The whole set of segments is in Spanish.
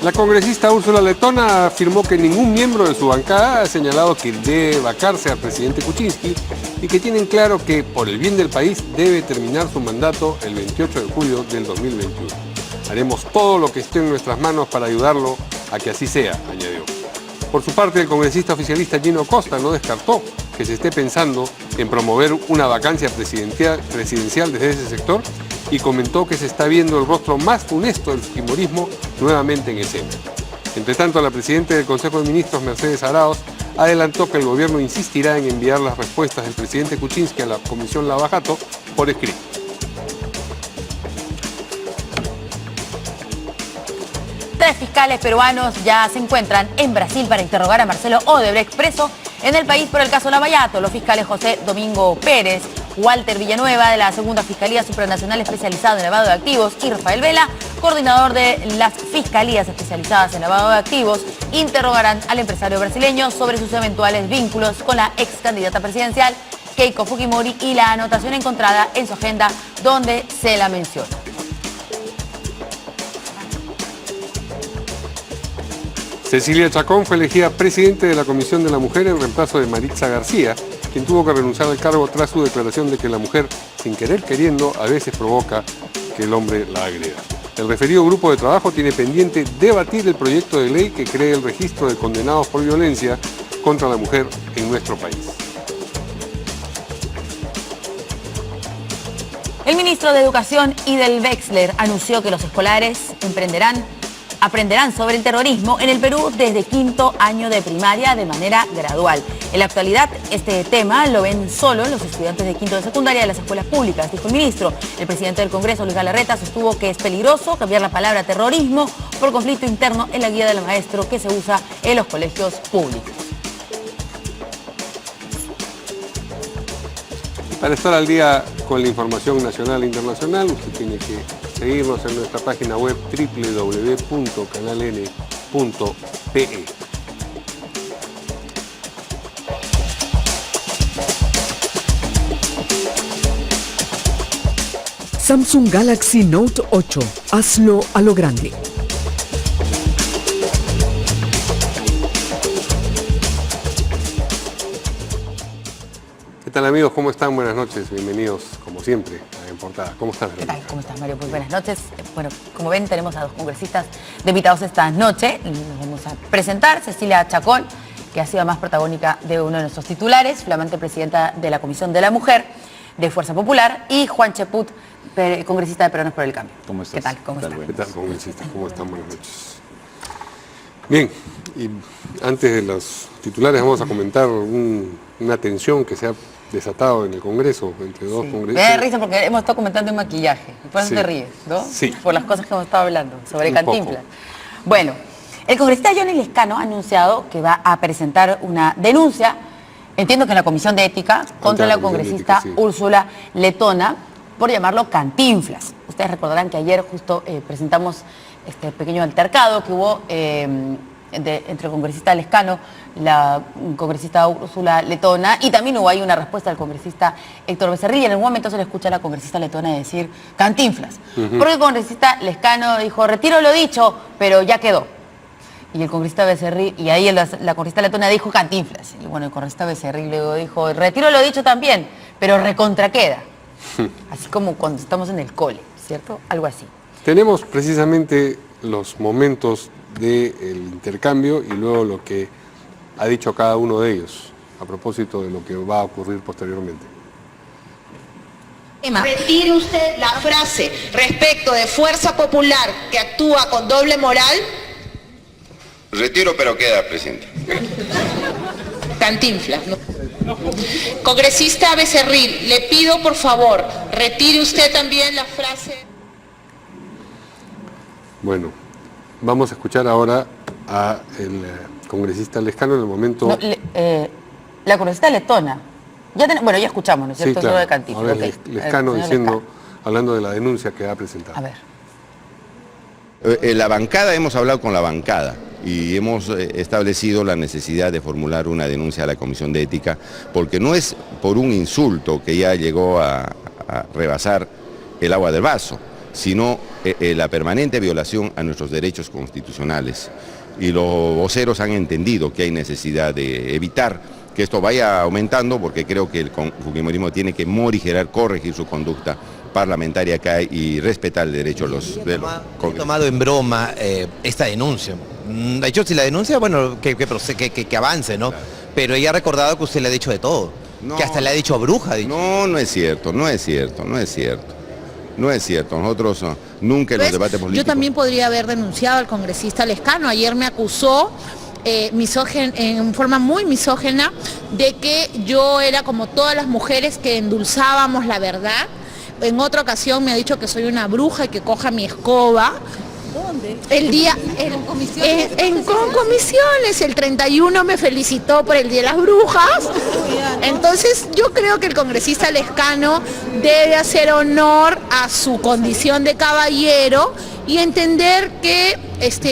La congresista Úrsula Letona afirmó que ningún miembro de su bancada ha señalado que debe vacarse al presidente Kuczynski y que tienen claro que, por el bien del país, debe terminar su mandato el 28 de julio del 2021. Haremos todo lo que esté en nuestras manos para ayudarlo a que así sea, añadió. Por su parte, el congresista oficialista Gino Costa no descartó que se esté pensando en promover una vacancia presidencial desde ese sector y comentó que se está viendo el rostro más funesto del fujimorismo nuevamente en escena. Entre tanto, la presidenta del Consejo de Ministros, Mercedes Arauz, adelantó que el gobierno insistirá en enviar las respuestas del presidente Kuczynski a la Comisión Lavajato por escrito. Tres fiscales peruanos ya se encuentran en Brasil para interrogar a Marcelo Odebrecht, preso en el país por el caso Lavallato. Los fiscales José Domingo Pérez, Walter Villanueva de la Segunda Fiscalía Supranacional Especializada en Lavado de Activos y Rafael Vela, coordinador de las Fiscalías Especializadas en Lavado de Activos, interrogarán al empresario brasileño sobre sus eventuales vínculos con la ex candidata presidencial Keiko Fujimori y la anotación encontrada en su agenda donde se la menciona. Cecilia Chacón fue elegida presidente de la Comisión de la Mujer en reemplazo de Maritza García, quien tuvo que renunciar al cargo tras su declaración de que la mujer, sin querer queriendo, a veces provoca que el hombre la agreda. El referido grupo de trabajo tiene pendiente debatir el proyecto de ley que cree el registro de condenados por violencia contra la mujer en nuestro país. El ministro de Educación, Idel Wexler, anunció que los escolares aprenderán sobre el terrorismo en el Perú desde quinto año de primaria de manera gradual. En la actualidad, este tema lo ven solo los estudiantes de quinto de secundaria de las escuelas públicas, dijo el ministro. El presidente del Congreso, Luis Galarreta, sostuvo que es peligroso cambiar la palabra terrorismo por conflicto interno en la guía del maestro que se usa en los colegios públicos. Para estar al día con la información nacional e internacional, usted tiene que seguirnos en nuestra página web www.canaln.pe. Samsung Galaxy Note 8. Hazlo a lo grande. ¿Qué tal, amigos? ¿Cómo están? Buenas noches. Bienvenidos, como siempre, a En Portada. ¿Cómo estás, ¿Qué Verónica? tal? ¿Cómo estás, Mario? Pues buenas noches. Bueno, como ven, tenemos a dos congresistas de invitados esta noche. Nos vamos a presentar. Cecilia Chacón, que ha sido más protagónica de uno de nuestros titulares, flamante presidenta de la Comisión de la Mujer de Fuerza Popular, y Juan Cheput, congresista de Peruanos por el Cambio. ¿Cómo estás? ¿Qué tal? ¿Cómo estás? ¿Qué tal, congresistas? ¿Cómo están? Buenas noches. Bien, y antes de los titulares vamos a comentar una tensión que se ha desatado en el Congreso entre dos Me congresistas. da risa porque hemos estado comentando en maquillaje. Por eso Sí. te ríes, ¿no? Sí. Por las cosas que hemos estado hablando sobre Un Cantinflas. poco. Bueno, el congresista Johnny Lescano ha anunciado que va a presentar una denuncia, entiendo que en la Comisión de Ética, contra la Comisión de congresista Ética, sí. Úrsula Letona, por llamarlo Cantinflas. Ustedes recordarán que ayer justo presentamos este pequeño altercado que hubo entre el congresista Lescano, la congresista Úrsula Letona, y también hubo ahí una respuesta del congresista Héctor Becerril, y en algún momento se le escucha a la congresista Letona decir Cantinflas. Porque el congresista Lescano dijo, retiro lo dicho, pero ya quedó. Y el congresista Becerril, y ahí la congresista Letona dijo Cantinflas. Y bueno, el congresista Becerril luego dijo, retiro lo dicho también, pero recontra queda. Así como cuando estamos en el cole, ¿cierto? Algo así. Tenemos precisamente los momentos del intercambio y luego lo que ha dicho cada uno de ellos a propósito de lo que va a ocurrir posteriormente. Retire usted la frase respecto de Fuerza Popular que actúa con doble moral. Retiro, pero queda, presidente. Cantinflas, ¿no? Congresista Becerril, le pido por favor, retire usted también la frase. Bueno, vamos a escuchar ahora a el congresista Lescano en el momento... No, la congresista Letona. Bueno, ya escuchamos, ¿no es Sí, cierto? claro. Eso de Cantinflas. Ahora es Ok. Lescano El señor diciendo, Lescano. hablando de la denuncia que ha presentado. A ver. La bancada, hemos hablado con la bancada y hemos establecido la necesidad de formular una denuncia a la Comisión de Ética, porque no es por un insulto que ya llegó a rebasar el agua del vaso, sino la permanente violación a nuestros derechos constitucionales. Y los voceros han entendido que hay necesidad de evitar que esto vaya aumentando, porque creo que el fujimorismo tiene que morigerar, corregir su conducta parlamentaria acá y respetar el derecho de los He tomado en broma esta denuncia. De hecho, si la denuncia, bueno, que avance, ¿no? Claro. Pero ella ha recordado que usted le ha dicho de todo, que hasta le ha dicho bruja. Ha dicho. No, no es cierto. Nosotros nunca en los debates políticos... Yo también podría haber denunciado al congresista Lescano. Ayer me acusó en forma muy misógina de que yo era como todas las mujeres que endulzábamos la verdad. En otra ocasión me ha dicho que soy una bruja y que coja mi escoba. ¿Dónde? En comisiones, el 31 me felicitó por el Día de las Brujas. Entonces yo creo que el congresista Lescano debe hacer honor a su condición de caballero y entender que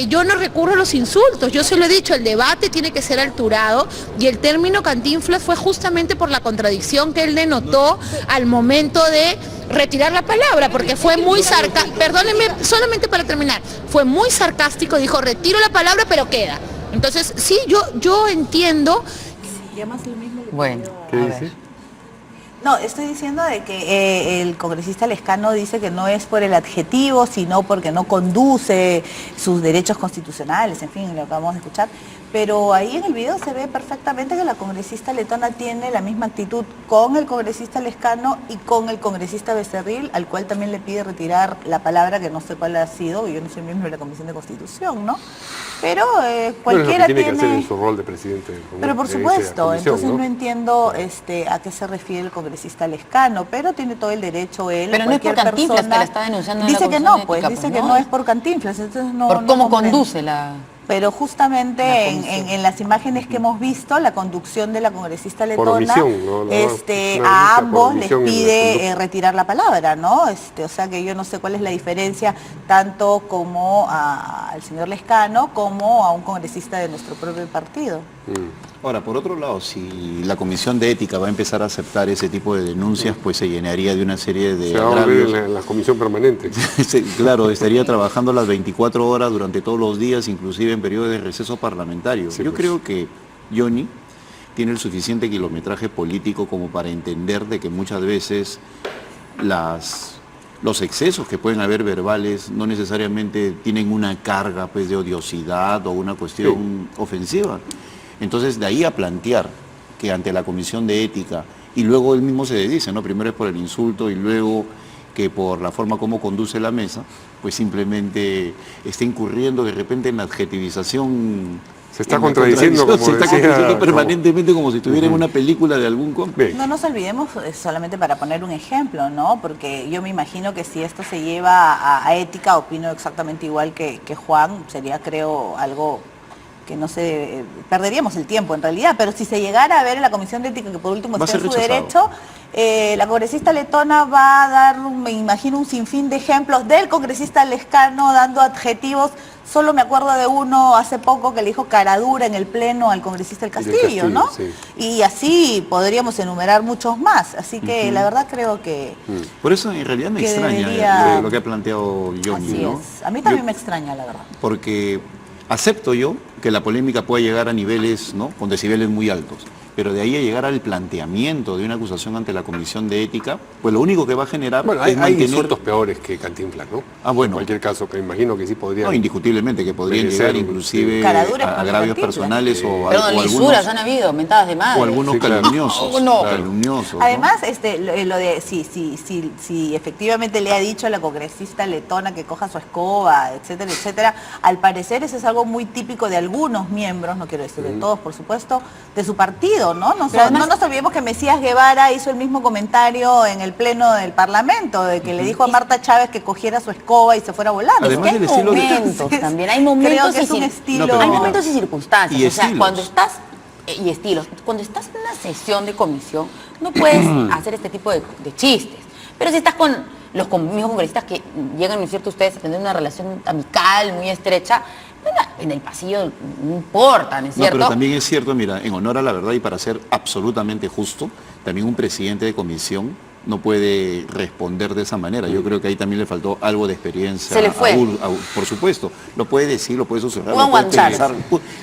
yo no recurro a los insultos. Yo se lo he dicho, el debate tiene que ser alturado y el término Cantinflas fue justamente por la contradicción que él denotó al momento de retirar la palabra, porque fue muy sarcástico. Perdónenme, solamente para terminar, fue muy sarcástico, dijo, retiro la palabra pero queda. Entonces, sí, yo entiendo. Bueno, ¿qué dice? No, estoy diciendo de que el congresista Lescano dice que no es por el adjetivo, sino porque no conduce sus derechos constitucionales, en fin, lo acabamos de escuchar. Pero ahí en el video se ve perfectamente que la congresista letona tiene la misma actitud con el congresista Lescano y con el congresista Becerril, al cual también le pide retirar la palabra, que no sé cuál ha sido, yo no soy miembro de la Comisión de Constitución, ¿no? Pero cualquiera tiene que hacer en tiene... su rol de presidente del Congreso. Pero por supuesto, comisión, entonces no entiendo a qué se refiere el congresista Lescano, pero tiene todo el derecho él, pero no es por Cantinflas que la está denunciando en la dice que Comisión no, pues, Ética, dice que no es por Cantinflas, entonces no... Por cómo conduce la... Pero justamente en las imágenes que hemos visto, la conducción de la congresista letona, omisión, ¿no? a ambos les pide retirar la palabra, ¿no? O sea que yo no sé cuál es la diferencia, tanto como al señor Lescano, como a un congresista de nuestro propio partido. Ahora, por otro lado, si la Comisión de Ética va a empezar a aceptar ese tipo de denuncias, pues se llenaría de una serie de agravios. Se va a la comisión permanente. Claro, estaría trabajando las 24 horas durante todos los días, inclusive en periodos de receso parlamentario. Sí, yo pues. creo que Johnny tiene el suficiente kilometraje político como para entender de que muchas veces los excesos que pueden haber verbales no necesariamente tienen una carga, pues, de odiosidad o una cuestión ofensiva. Entonces, de ahí a plantear que ante la Comisión de Ética, y luego él mismo se dice, ¿no? Primero es por el insulto y luego que por la forma como conduce la mesa, pues simplemente está incurriendo de repente en la adjetivización. Se está contradiciendo, como se está contradiciendo permanentemente como si estuviera en una película de algún cómic. No nos olvidemos, solamente para poner un ejemplo, ¿no? Porque yo me imagino que si esto se lleva a ética, opino exactamente igual que Juan, sería, creo, algo que no sé, perderíamos el tiempo en realidad, pero si se llegara a ver en la Comisión de Ética que por último está en su derecho, la congresista letona va a dar, me imagino, un sinfín de ejemplos del congresista Lescano dando adjetivos. Solo me acuerdo de uno hace poco que le dijo caradura en el pleno al congresista del Castillo, ¿no? Sí. Y así podríamos enumerar muchos más, así que la verdad creo que... Por eso en realidad me extraña lo que ha planteado Johnny, así ¿no? Es. A mí también me extraña, la verdad. Porque acepto yo que la polémica puede llegar a niveles, ¿no?, con decibeles muy altos, pero de ahí a llegar al planteamiento de una acusación ante la Comisión de Ética, pues lo único que va a generar es hay insultos peores que Cantinflas, ¿no? Bueno. En cualquier caso, que imagino que sí podrían... No, indiscutiblemente, que podrían llegar inclusive a agravios personales o lisuras han habido, mentadas de madre. O algunos calumniosos. Calumniosos, ¿no? Además, lo de si efectivamente le ha dicho a la congresista letona que coja su escoba, etcétera, etcétera, al parecer eso es algo muy típico de algunos miembros, no quiero decir de todos, por supuesto, de su partido, ¿no? No nos olvidemos que Mesías Guevara hizo el mismo comentario en el pleno del Parlamento, de que le dijo a Marta Chávez que cogiera su escoba y se fuera volando. Además, hay momentos también, hay momentos, creo que es un estilo... hay momentos y circunstancias, y o sea, cuando estás, cuando estás en una sesión de comisión, no puedes hacer este tipo de chistes, pero si estás con los mismos congresistas que llegan, ¿no es cierto?, ustedes a tener una relación amical, muy estrecha, en el pasillo no importa, ¿no es cierto? No, pero también es cierto, mira, en honor a la verdad y para ser absolutamente justo, también un presidente de comisión no puede responder de esa manera. Yo creo que ahí también le faltó algo de experiencia. Se le fue. Por supuedo, lo puede decir, lo puede susurrar, Pudo lo puede aguantar. pensar.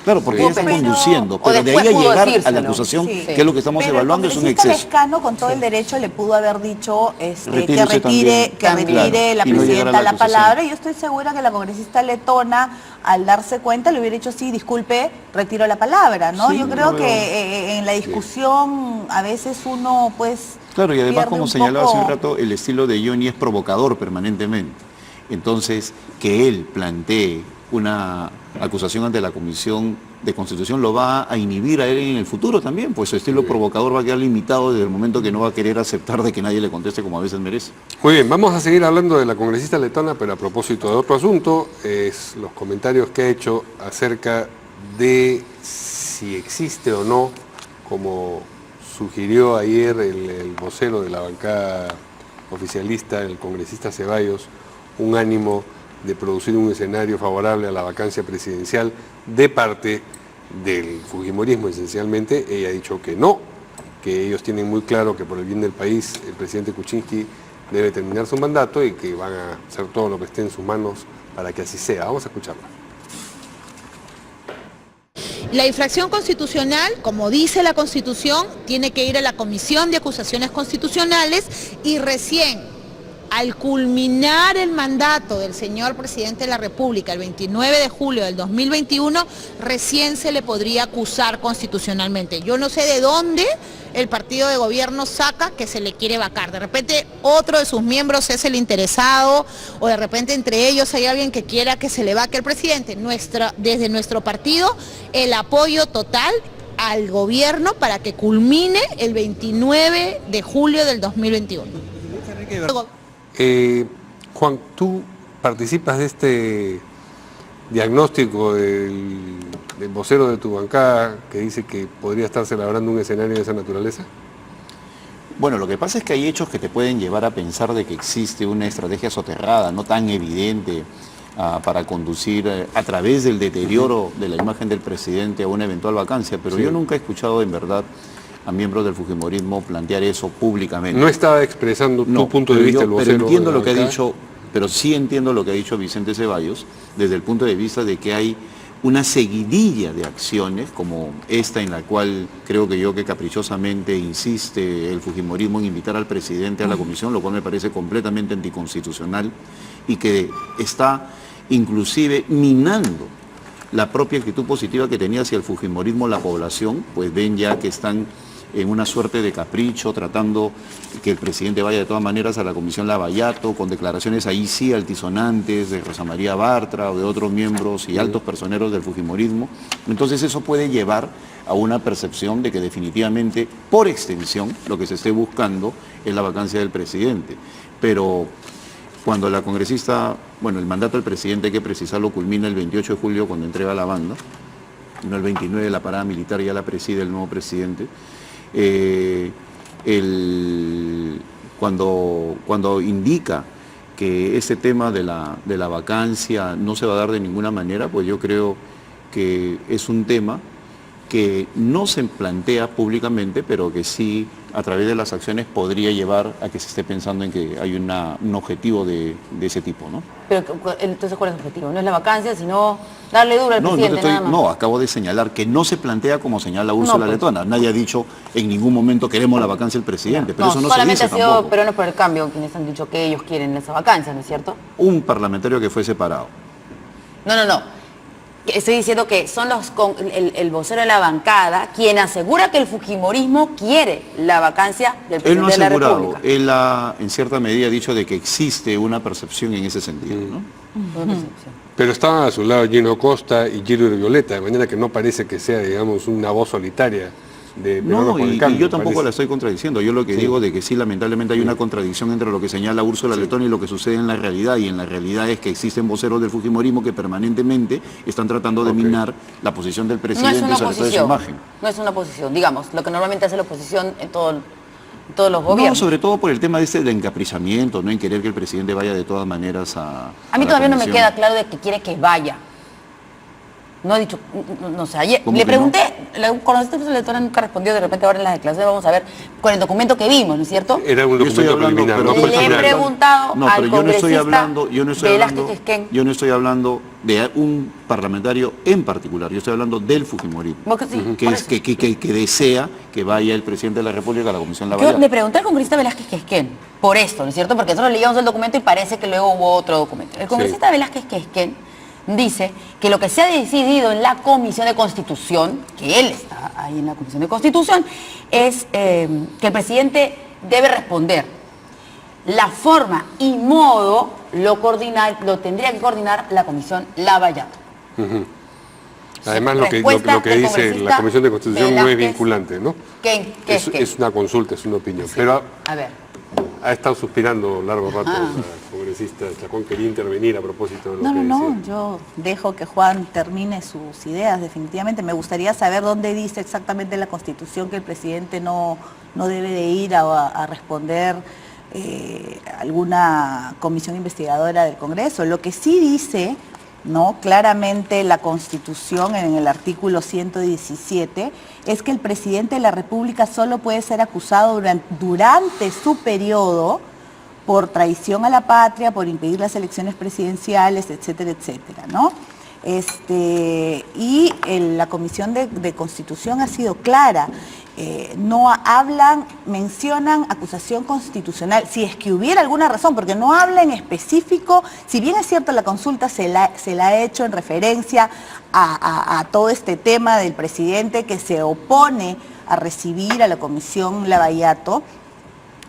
Claro, porque Pudo ella está pensar. conduciendo, O pero de después ahí a pudo llegar a decírselo. la acusación, Sí. que es lo que estamos Pero evaluando, es un el congresista exceso. Lescano, con todo el derecho, le pudo haber dicho que Retírese retire también. la Claro, y no llegar a presidenta la la palabra. acusación. Y yo estoy segura que la congresista letona, al darse cuenta, le hubiera dicho, sí, disculpe, retiro la palabra, ¿no? Sí, Yo creo no que veo. en la discusión a veces uno, pues... Claro, y además, pierde como un señalaba hace un poco- rato, el estilo de Johnny es provocador permanentemente. Entonces, que él plantee una acusación ante la Comisión de Constitución lo va a inhibir a él en el futuro también, pues su estilo provocador va a quedar limitado desde el momento que no va a querer aceptar de que nadie le conteste como a veces merece. Muy bien, vamos a seguir hablando de la congresista letona, pero a propósito de otro asunto, es los comentarios que ha hecho acerca de si existe o no, como sugirió ayer el vocero de la bancada oficialista, el congresista Ceballos, un ánimo de producir un escenario favorable a la vacancia presidencial de parte del fujimorismo esencialmente. Ella ha dicho que no, que ellos tienen muy claro que por el bien del país el presidente Kuczynski debe terminar su mandato y que van a hacer todo lo que esté en sus manos para que así sea. Vamos a escucharla. La infracción constitucional, como dice la Constitución, tiene que ir a la Comisión de Acusaciones Constitucionales y recién al culminar el mandato del señor presidente de la República el 29 de julio del 2021, recién se le podría acusar constitucionalmente. Yo no sé de dónde el partido de gobierno saca que se le quiere vacar. De repente otro de sus miembros es el interesado o de repente entre ellos hay alguien que quiera que se le vaque al presidente. Desde nuestro partido el apoyo total al gobierno para que culmine el 29 de julio del 2021. Juan, ¿tú participas de este diagnóstico del vocero de tu bancada que dice que podría estarse labrando un escenario de esa naturaleza? Bueno, lo que pasa es que hay hechos que te pueden llevar a pensar de que existe una estrategia soterrada, no tan evidente, para conducir a través del deterioro de la imagen del presidente a una eventual vacancia, pero Sí. yo nunca he escuchado en verdad a miembros del fujimorismo plantear eso públicamente. No estaba expresando tu punto de pero vista el pero vocero entiendo de la lo que ha bancada. dicho, pero sí entiendo lo que ha dicho Vicente Ceballos desde el punto de vista de que hay una seguidilla de acciones como esta en la cual creo que yo que caprichosamente insiste el fujimorismo en invitar al presidente a la comisión, lo cual me parece completamente anticonstitucional y que está inclusive minando la propia actitud positiva que tenía hacia el fujimorismo la población, pues ven ya que están en una suerte de capricho, tratando que el presidente vaya de todas maneras a la Comisión Lavallato, con declaraciones ahí sí altisonantes de Rosa María Bartra o de otros miembros y altos personeros del fujimorismo. Entonces eso puede llevar a una percepción de que definitivamente, por extensión, lo que se esté buscando es la vacancia del presidente. Pero cuando la congresista, bueno, el mandato del presidente, hay que precisarlo, culmina el 28 de julio cuando entrega la banda, no el 29 la parada militar ya la preside el nuevo presidente. Cuando indica que ese tema de la vacancia no se va a dar de ninguna manera, pues yo creo que es un tema que no se plantea públicamente, pero que sí a través de las acciones podría llevar a que se esté pensando en que hay un objetivo de ese tipo, ¿no? Pero entonces, ¿cuál es el objetivo? No es la vacancia, sino darle duro al presidente, nada más. No, acabo de señalar que no se plantea como señala Úrsula pues. Letona. Nadie ha dicho en ningún momento queremos la vacancia del presidente, pero eso no se solamente dice ha sido tampoco. Peruanos por el Cambio quienes han dicho que ellos quieren esa vacancia, ¿no es cierto? Un parlamentario que fue separado. No. Estoy diciendo que son el vocero de la bancada quien asegura que el fujimorismo quiere la vacancia del Él no presidente ha de la asegurado, República. él ha en cierta medida dicho de que existe una percepción en ese sentido, ¿no? Pero estaban a su lado Gino Costa y Giro Violeta, de manera que no parece que sea, digamos, una voz solitaria de Peruanos No, por el y Cambio, yo tampoco parece. la estoy contradiciendo. Yo lo que digo de que sí, lamentablemente hay una contradicción entre lo que señala Úrsula Letona y lo que sucede en la realidad. Y en la realidad es que existen voceros del fujimorismo que permanentemente están tratando de minar la posición del No es presidente una sobre toda su oposición, imagen. no es una oposición, digamos, lo que normalmente hace la oposición en todos los No, gobiernos. sobre todo por el tema de del encaprichamiento, ¿no? En querer que el presidente vaya de todas maneras a A mí la todavía no me comisión. queda claro de que quiere que vaya. No ha dicho, no sé, ayer ¿Cómo le que pregunté, la congresista Letona nunca respondió, de repente ahora en las declaraciones vamos a ver con el documento que vimos, ¿no es cierto? Era un Yo estoy documento hablando, preliminar, pero no fue Le he final. preguntado No, al pero yo no estoy congresista hablando, Velázquez Quisquén. yo no estoy hablando de un parlamentario en particular, yo estoy hablando del fujimorismo, Porque sí, que, por es, eso. que desea que vaya el presidente de la República a la Comisión Yo Lavallato. le pregunté al congresista Velázquez Quisquén por esto, ¿no es cierto? Porque nosotros leíamos el documento y parece que luego hubo otro documento. El congresista Velázquez Quisquén dice que lo que se ha decidido en la Comisión de Constitución, que él está ahí en la Comisión de Constitución, es que el presidente debe responder. La forma y modo lo tendría que coordinar la Comisión Lavallato. Además, lo que Respuesta dice del la congresista Comisión de Constitución no es Velázquez. vinculante, ¿no? ¿Qué Es una consulta, es una opinión. Pero A ver. ha estado suspirando largo rato la congresista Chacón, quería intervenir a propósito de lo que No, decía. yo dejo que Juan termine sus ideas, definitivamente. Me gustaría saber dónde dice exactamente en la Constitución que el presidente no debe de ir a responder alguna comisión investigadora del Congreso. Lo que sí dice, ¿no?, claramente la Constitución en el artículo 117 es que el presidente de la República solo puede ser acusado durante su periodo por traición a la patria, por impedir las elecciones presidenciales, etcétera, etcétera, ¿no? Y la Comisión de Constitución ha sido clara. No mencionan acusación constitucional, si es que hubiera alguna razón, porque no habla en específico, si bien es cierto la consulta se la ha hecho en referencia a todo este tema del presidente que se opone a recibir a la Comisión Lavallato.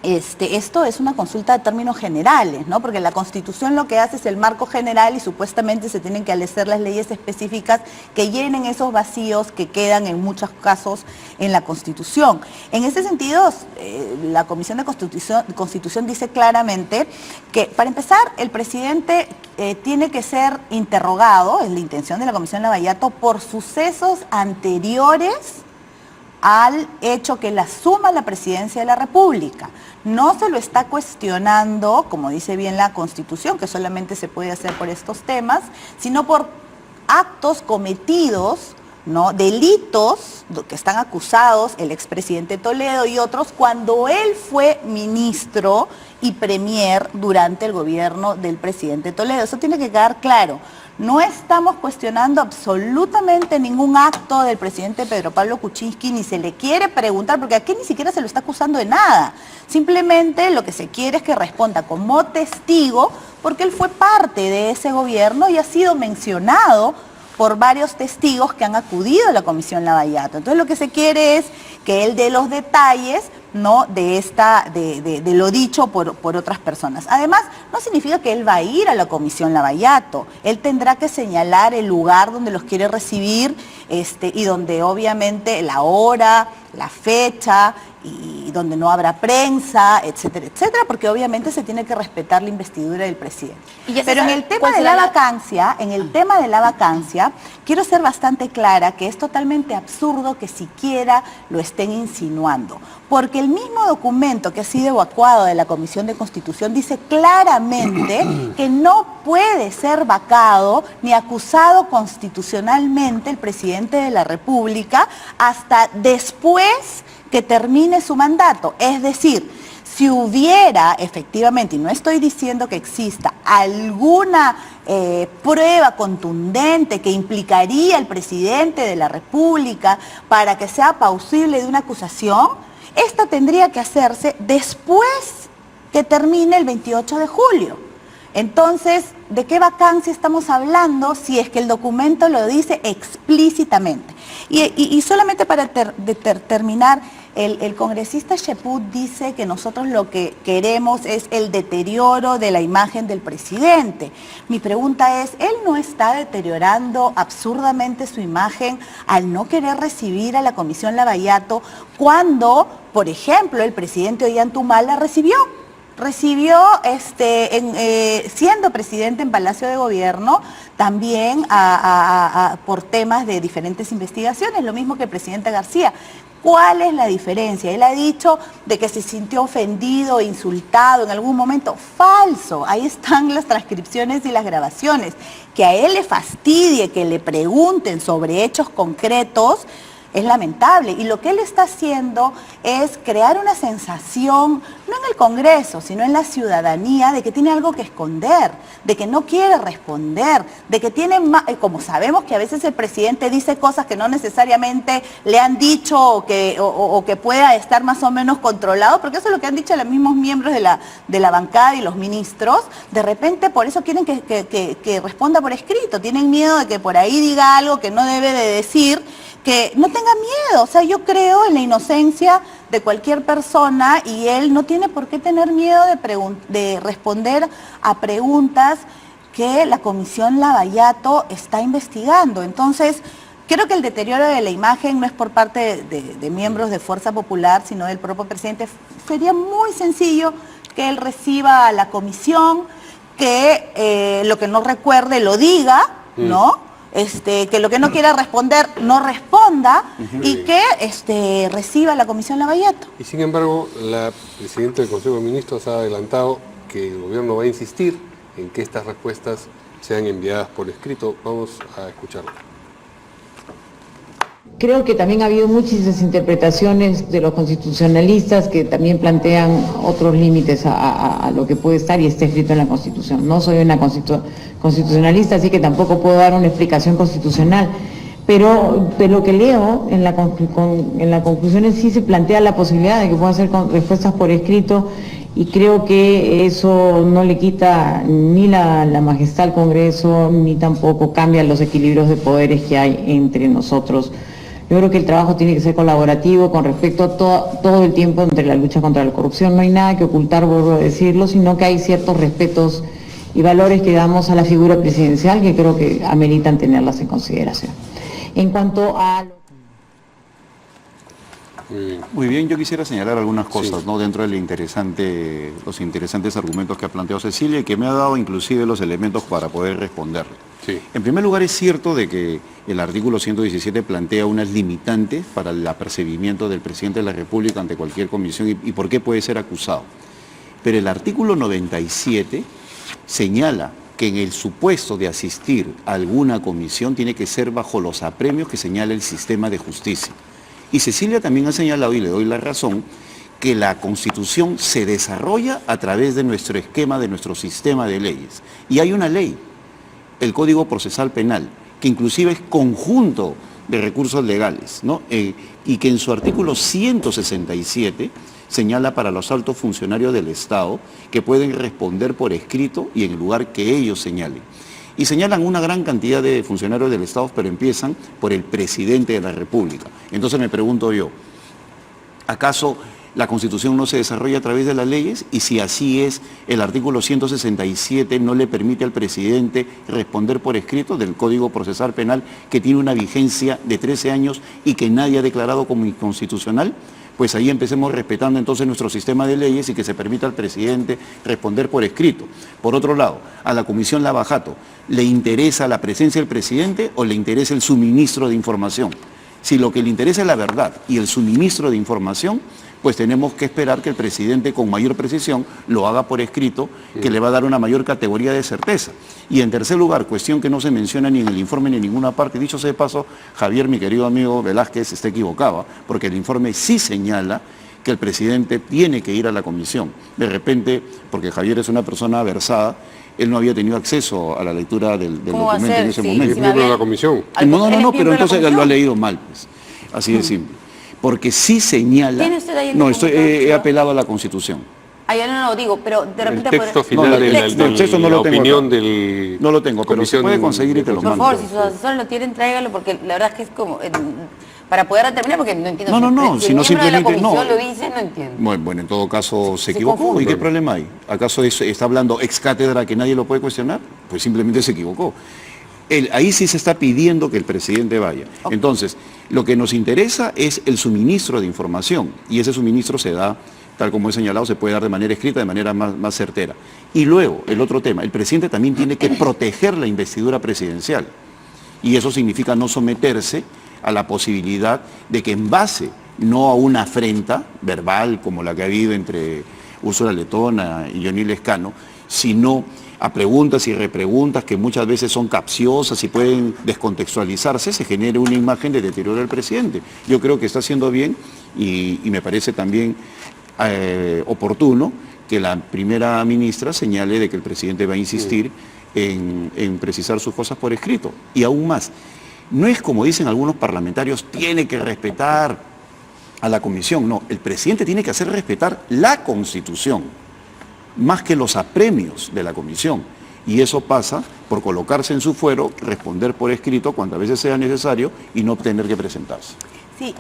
Esto es una consulta de términos generales, ¿no? Porque la Constitución lo que hace es el marco general y supuestamente se tienen que establecer las leyes específicas que llenen esos vacíos que quedan en muchos casos en la Constitución. En ese sentido, la Comisión de Constitución dice claramente que, para empezar, el presidente tiene que ser interrogado, es la intención de la Comisión Lavallato, por sucesos anteriores al hecho que él asuma la presidencia de la República. No se lo está cuestionando, como dice bien la Constitución, que solamente se puede hacer por estos temas, sino por actos cometidos, ¿no?, delitos que están acusados el expresidente Toledo y otros cuando él fue ministro y premier durante el gobierno del presidente Toledo. Eso tiene que quedar claro. No estamos cuestionando absolutamente ningún acto del presidente Pedro Pablo Kuczynski, ni se le quiere preguntar, porque aquí ni siquiera se lo está acusando de nada. Simplemente lo que se quiere es que responda como testigo, porque él fue parte de ese gobierno y ha sido mencionado por varios testigos que han acudido a la Comisión Lavallato. Entonces lo que se quiere es que él dé los detalles, ¿no?, de lo dicho por otras personas. Además, no significa que él va a ir a la Comisión Lavallato. Él tendrá que señalar el lugar donde los quiere recibir y donde obviamente la hora, la fecha y donde no habrá prensa, etcétera, etcétera, porque obviamente se tiene que respetar la investidura del presidente. Pero en el tema de la vacancia, quiero ser bastante clara que es totalmente absurdo que siquiera lo estén insinuando, porque el mismo documento que ha sido evacuado de la Comisión de Constitución dice claramente que no puede ser vacado ni acusado constitucionalmente el presidente de la República hasta después que termine su mandato. Es decir, si hubiera efectivamente, y no estoy diciendo que exista, alguna prueba contundente que implicaría al presidente de la República para que sea plausible de una acusación, esta tendría que hacerse después que termine el 28 de julio. Entonces, ¿de qué vacancia estamos hablando si es que el documento lo dice explícitamente? Y solamente para terminar, el congresista Cheput dice que nosotros lo que queremos es el deterioro de la imagen del presidente. Mi pregunta es, ¿él no está deteriorando absurdamente su imagen al no querer recibir a la Comisión Lavallato cuando, por ejemplo, el presidente Ollanta Humala recibió? recibió, siendo presidente en Palacio de Gobierno, también por temas de diferentes investigaciones, lo mismo que el presidente García. ¿Cuál es la diferencia? Él ha dicho de que se sintió ofendido, insultado en algún momento. Falso, ahí están las transcripciones y las grabaciones. Que a él le fastidie que le pregunten sobre hechos concretos es lamentable. Y lo que él está haciendo es crear una sensación, no en el Congreso, sino en la ciudadanía, de que tiene algo que esconder, de que no quiere responder, de que tiene más, como sabemos que a veces el presidente dice cosas que no necesariamente le han dicho o que pueda estar más o menos controlado, porque eso es lo que han dicho los mismos miembros de la bancada y los ministros. De repente por eso quieren que responda por escrito, tienen miedo de que por ahí diga algo que no debe de decir, que no tenga miedo. O sea, yo creo en la inocencia de cualquier persona y él no tiene por qué tener miedo de responder a preguntas que la Comisión Lavallato está investigando. Entonces, creo que el deterioro de la imagen no es por parte de miembros de Fuerza Popular, sino del propio presidente. Sería muy sencillo que él reciba a la comisión, que lo que no recuerde lo diga, ¿no? Que lo que no quiera responder no responda y que reciba la Comisión Lavallato. Y sin embargo, la presidenta del Consejo de Ministros ha adelantado que el gobierno va a insistir en que estas respuestas sean enviadas por escrito. Vamos a escucharlo. Creo que también ha habido muchas interpretaciones de los constitucionalistas que también plantean otros límites a lo que puede estar y está escrito en la Constitución. No soy una constitucionalista, así que tampoco puedo dar una explicación constitucional, pero de lo que leo en la conclusión sí se plantea la posibilidad de que puedan ser respuestas por escrito, y creo que eso no le quita ni la majestad al Congreso, ni tampoco cambia los equilibrios de poderes que hay entre nosotros. Yo creo que el trabajo tiene que ser colaborativo con respecto a todo el tiempo entre la lucha contra la corrupción. No hay nada que ocultar, vuelvo a decirlo, sino que hay ciertos respetos y valores que damos a la figura presidencial que creo que ameritan tenerlas en consideración. En cuanto a... Muy bien, yo quisiera señalar algunas cosas, ¿no? Dentro de los interesantes argumentos que ha planteado Cecilia y que me ha dado inclusive los elementos para poder responderle. Sí. En primer lugar, es cierto de que el artículo 117 plantea unas limitantes para el apercibimiento del presidente de la República ante cualquier comisión y por qué puede ser acusado. Pero el artículo 97 señala que en el supuesto de asistir a alguna comisión tiene que ser bajo los apremios que señala el sistema de justicia. Y Cecilia también ha señalado, y le doy la razón, que la Constitución se desarrolla a través de nuestro esquema, de nuestro sistema de leyes. Y hay una ley, el Código Procesal Penal, que inclusive es conjunto de recursos legales, ¿no? Y que en su artículo 167 señala para los altos funcionarios del Estado que pueden responder por escrito y en el lugar que ellos señalen. Y señalan una gran cantidad de funcionarios del Estado, pero empiezan por el presidente de la República. Entonces me pregunto yo, ¿acaso la Constitución no se desarrolla a través de las leyes? Y si así es, el artículo 167 no le permite al presidente responder por escrito del Código Procesal Penal, que tiene una vigencia de 13 años y que nadie ha declarado como inconstitucional. Pues ahí empecemos respetando entonces nuestro sistema de leyes y que se permita al presidente responder por escrito. Por otro lado, a la Comisión Lavallato, ¿le interesa la presencia del presidente o le interesa el suministro de información? Si lo que le interesa es la verdad y el suministro de información, pues tenemos que esperar que el presidente con mayor precisión lo haga por escrito, que le va a dar una mayor categoría de certeza. Y en tercer lugar, cuestión que no se menciona ni en el informe ni en ninguna parte, dicho sea de paso, Javier, mi querido amigo Velázquez, está equivocado, porque el informe sí señala que el presidente tiene que ir a la comisión. De repente, porque Javier es una persona versada, él no había tenido acceso a la lectura del documento en ese momento. ¿Es miembro de la comisión? No, pero entonces lo ha leído mal, pues. Así de simple. Porque sí señala... ¿Tiene usted ahí el No, he apelado a la Constitución. Yo no lo digo, pero de repente... El texto final de la opinión del... No lo tengo, pero se puede conseguir y te lo mando. Por favor, si sus asesores lo tienen, tráigalo, porque la verdad es que es como... para poder determinar, porque no entiendo. Si no, simplemente de la comisión lo dice, no entiendo. Bueno, en todo caso se equivocó. ¿Y qué problema hay? ¿Acaso está hablando ex cátedra que nadie lo puede cuestionar? Pues simplemente se equivocó. Ahí sí se está pidiendo que el presidente vaya. Entonces, lo que nos interesa es el suministro de información y ese suministro se da tal como he señalado, se puede dar de manera escrita, de manera más certera. Y luego, el otro tema, el presidente también tiene que proteger la investidura presidencial. Y eso significa no someterse a la posibilidad de que en base, no a una afrenta verbal como la que ha habido entre Úrsula Letona y Johnny Lescano, sino a preguntas y repreguntas que muchas veces son capciosas y pueden descontextualizarse, se genere una imagen de deterioro del presidente. Yo creo que está haciendo bien y me parece también oportuno que la primera ministra señale de que el presidente va a insistir en precisar sus cosas por escrito. Y aún más, no es como dicen algunos parlamentarios, tiene que respetar a la comisión. No, el presidente tiene que hacer respetar la Constitución, más que los apremios de la comisión. Y eso pasa por colocarse en su fuero, responder por escrito cuantas veces sea necesario y no tener que presentarse. Sí,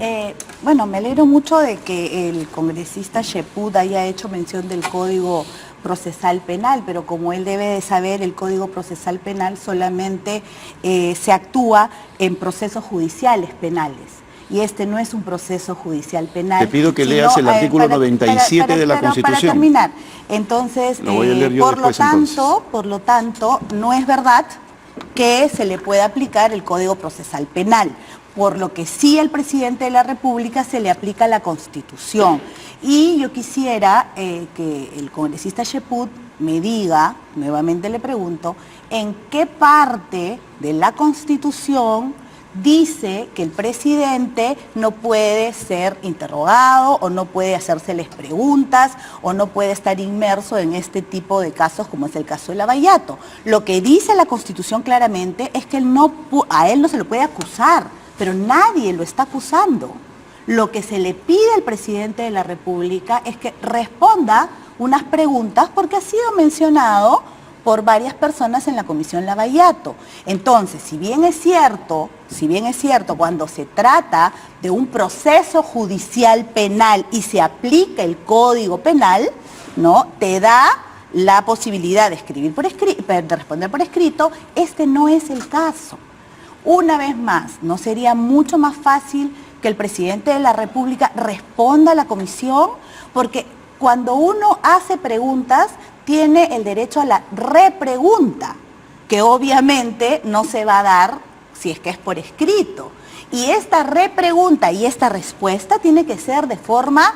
bueno, me alegro mucho de que el congresista Cheput haya hecho mención del Código Procesal Penal, pero como él debe de saber, el Código Procesal Penal solamente se actúa en procesos judiciales penales. Y este no es un proceso judicial penal. Te pido que leas el artículo 97 de la Constitución. Para terminar, entonces, lo voy a leer yo por lo tanto, no es verdad que se le pueda aplicar el Código Procesal Penal, por lo que sí al presidente de la República se le aplica la Constitución. Y yo quisiera que el congresista Cheput me diga, nuevamente le pregunto, en qué parte de la Constitución dice que el presidente no puede ser interrogado o no puede hacérseles preguntas o no puede estar inmerso en este tipo de casos como es el caso de Lavallato. Lo que dice la Constitución claramente es que a él no se lo puede acusar, pero nadie lo está acusando. Lo que se le pide al presidente de la República es que responda unas preguntas porque ha sido mencionado por varias personas en la Comisión Lavallato. Entonces, si bien es cierto, cuando se trata de un proceso judicial penal y se aplica el Código Penal, ¿no?, te da la posibilidad de de responder por escrito, este no es el caso. Una vez más, ¿no sería mucho más fácil que el presidente de la República responda a la comisión? Porque cuando uno hace preguntas, tiene el derecho a la repregunta, que obviamente no se va a dar si es que es por escrito. Y esta repregunta y esta respuesta tiene que ser de forma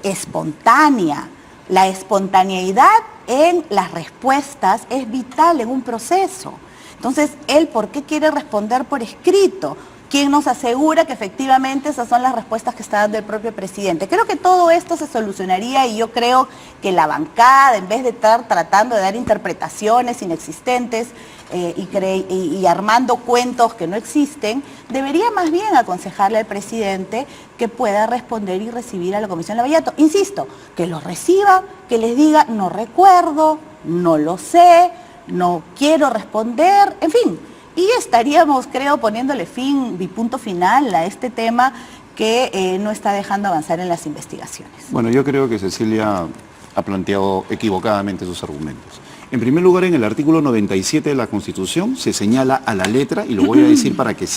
espontánea. La espontaneidad en las respuestas es vital en un proceso. Entonces, ¿él por qué quiere responder por escrito? ¿Quién nos asegura que efectivamente esas son las respuestas que está dando el propio presidente? Creo que todo esto se solucionaría y yo creo que la bancada, en vez de estar tratando de dar interpretaciones inexistentes y armando cuentos que no existen, debería más bien aconsejarle al presidente que pueda responder y recibir a la Comisión Lavallato. Insisto, que lo reciba, que les diga, no recuerdo, no lo sé, no quiero responder, en fin. Y estaríamos, creo, poniéndole fin y punto final a este tema que no está dejando avanzar en las investigaciones. Bueno, yo creo que Cecilia ha planteado equivocadamente sus argumentos. En primer lugar, en el artículo 97 de la Constitución se señala a la letra, y lo voy a decir para que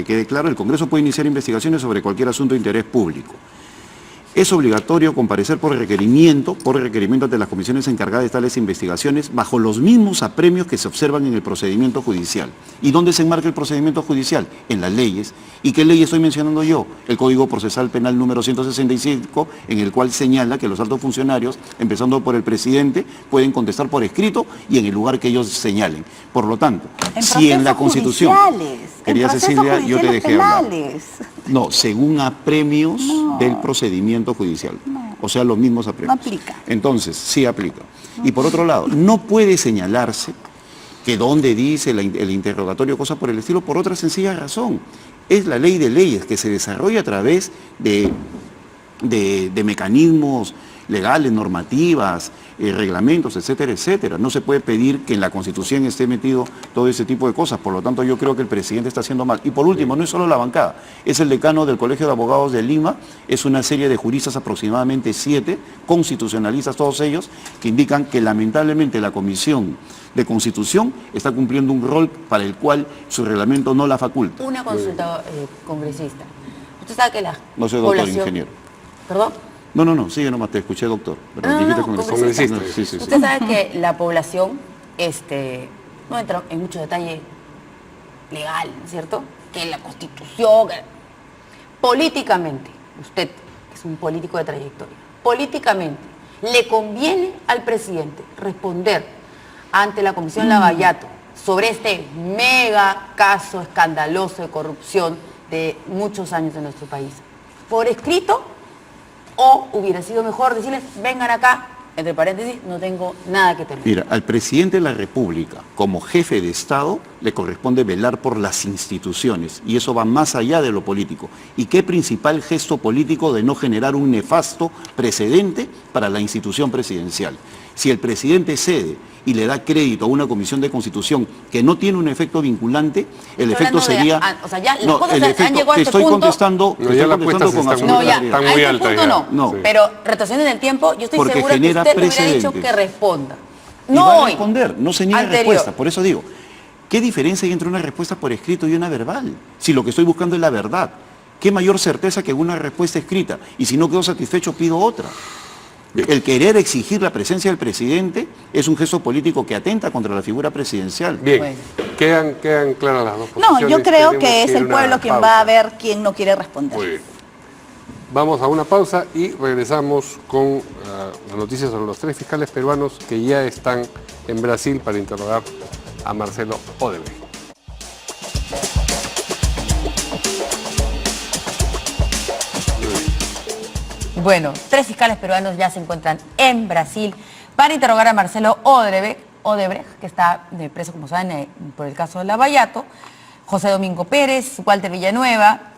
quede claro, el Congreso puede iniciar investigaciones sobre cualquier asunto de interés público. Es obligatorio comparecer por requerimiento ante las comisiones encargadas de tales investigaciones bajo los mismos apremios que se observan en el procedimiento judicial. ¿Y dónde se enmarca el procedimiento judicial? En las leyes. ¿Y qué ley estoy mencionando yo? El Código Procesal Penal número 165, en el cual señala que los altos funcionarios, empezando por el presidente, pueden contestar por escrito y en el lugar que ellos señalen. Por lo tanto, si en la Constitución... Querida Cecilia, yo te dejé hablar. No, según apremios del procedimiento judicial. O sea, los mismos apremios. No aplica. Entonces, sí aplica. Y por otro lado, no puede señalarse que donde dice el interrogatorio, cosas por el estilo, por otra sencilla razón. Es la ley de leyes que se desarrolla a través de mecanismos legales, normativas, reglamentos, etcétera, etcétera. No se puede pedir que en la Constitución esté metido todo ese tipo de cosas. Por lo tanto, yo creo que el presidente está haciendo mal. Y por último, no es solo la bancada, es el decano del Colegio de Abogados de Lima, es una serie de juristas, aproximadamente 7, constitucionalistas todos ellos, que indican que lamentablemente la Comisión de Constitución está cumpliendo un rol para el cual su reglamento no la faculta. Una consulta, congresista. Usted sabe que la No soy doctor ingeniero. ¿Perdón? No, sigue nomás, te escuché, doctor. Pero dijiste congresista. Sí. Usted sabe que la población no entra en mucho detalle legal, ¿cierto? Que la Constitución, políticamente, usted es un político de trayectoria, políticamente, ¿le conviene al presidente responder ante la Comisión Lavallato sobre este mega caso escandaloso de corrupción de muchos años en nuestro país por escrito, o hubiera sido mejor decirles, vengan acá, entre paréntesis, no tengo nada que temer? Mira, al presidente de la República, como jefe de Estado, le corresponde velar por las instituciones, y eso va más allá de lo político. ¿Y qué principal gesto político de no generar un nefasto precedente para la institución presidencial? Si el presidente cede y le da crédito a una comisión de constitución que no tiene un efecto vinculante, el efecto sería... ya las cosas han llegado a este punto... contestando, no, ya las apuestas están muy altas. No, pero retrocediendo en el tiempo, yo estoy segura que usted le hubiera dicho que responda. No va a responder, no se niega respuesta. Por eso digo, ¿qué diferencia hay entre una respuesta por escrito y una verbal? Si lo que estoy buscando es la verdad, ¿qué mayor certeza que una respuesta escrita? Y si no quedo satisfecho, pido otra. El querer exigir la presencia del presidente es un gesto político que atenta contra la figura presidencial. Bien, bueno. quedan claras las dos posiciones. No, yo creo que es el pueblo quien va a ver quién no quiere responder. Muy bien. Vamos a una pausa y regresamos con las noticias sobre los 3 fiscales peruanos que ya están en Brasil para interrogar a Marcelo Odebrecht. Bueno, 3 fiscales peruanos ya se encuentran en Brasil para interrogar a Marcelo Odebrecht, que está preso, como saben, por el caso de Lavallato, José Domingo Pérez, Walter Villanueva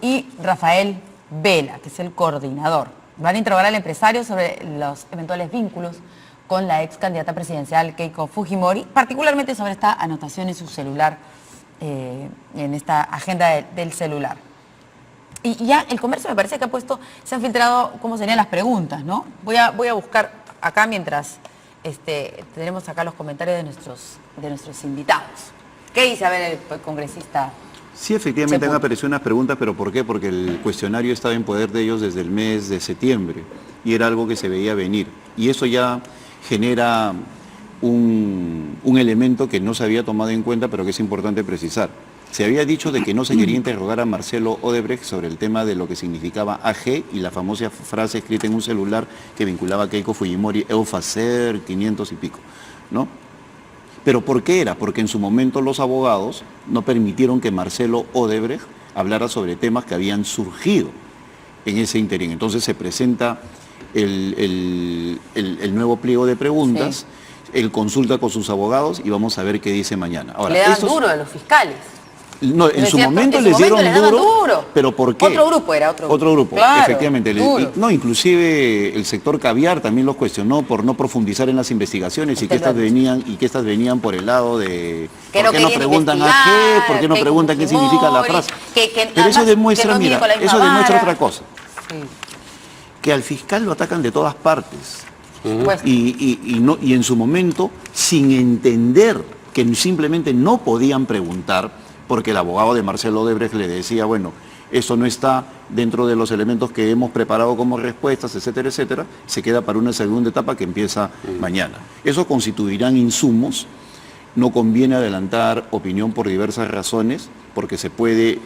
y Rafael Vela, que es el coordinador. Van a interrogar al empresario sobre los eventuales vínculos con la ex candidata presidencial Keiko Fujimori, particularmente sobre esta anotación en su celular, en esta agenda del celular. Y ya el Comercio me parece que ha puesto, se han filtrado cómo serían las preguntas, ¿no? Voy a buscar acá mientras tenemos acá los comentarios de nuestros invitados. ¿Qué dice, a ver, el congresista? Sí, efectivamente han aparecido unas preguntas, pero ¿por qué? Porque el cuestionario estaba en poder de ellos desde el mes de septiembre y era algo que se veía venir. Y eso ya genera un elemento que no se había tomado en cuenta, pero que es importante precisar. Se había dicho de que no se quería interrogar a Marcelo Odebrecht sobre el tema de lo que significaba AG y la famosa frase escrita en un celular que vinculaba a Keiko Fujimori, Eufacer, 500 y pico, ¿no? ¿Pero por qué era? Porque en su momento los abogados no permitieron que Marcelo Odebrecht hablara sobre temas que habían surgido en ese interín. Entonces se presenta el nuevo pliego de preguntas, sí. Él consulta con sus abogados y vamos a ver qué dice mañana. Ahora, le dan duro a los fiscales. No, en su momento les dieron duro, pero ¿por qué? Otro grupo era, otro grupo. Claro, efectivamente. No, inclusive el sector caviar también los cuestionó por no profundizar en las investigaciones y que estas venían por el lado de ¿por qué no preguntan a qué? ¿Por qué no preguntan qué significa la frase? Pero eso demuestra, mira, eso demuestra otra cosa. Sí. Que al fiscal lo atacan de todas partes. Y en su momento, sin entender que simplemente no podían preguntar, porque el abogado de Marcelo Odebrecht le decía, bueno, eso no está dentro de los elementos que hemos preparado como respuestas, etcétera, etcétera, se queda para una segunda etapa que empieza mañana. Eso constituirán insumos, no conviene adelantar opinión por diversas razones, porque se puede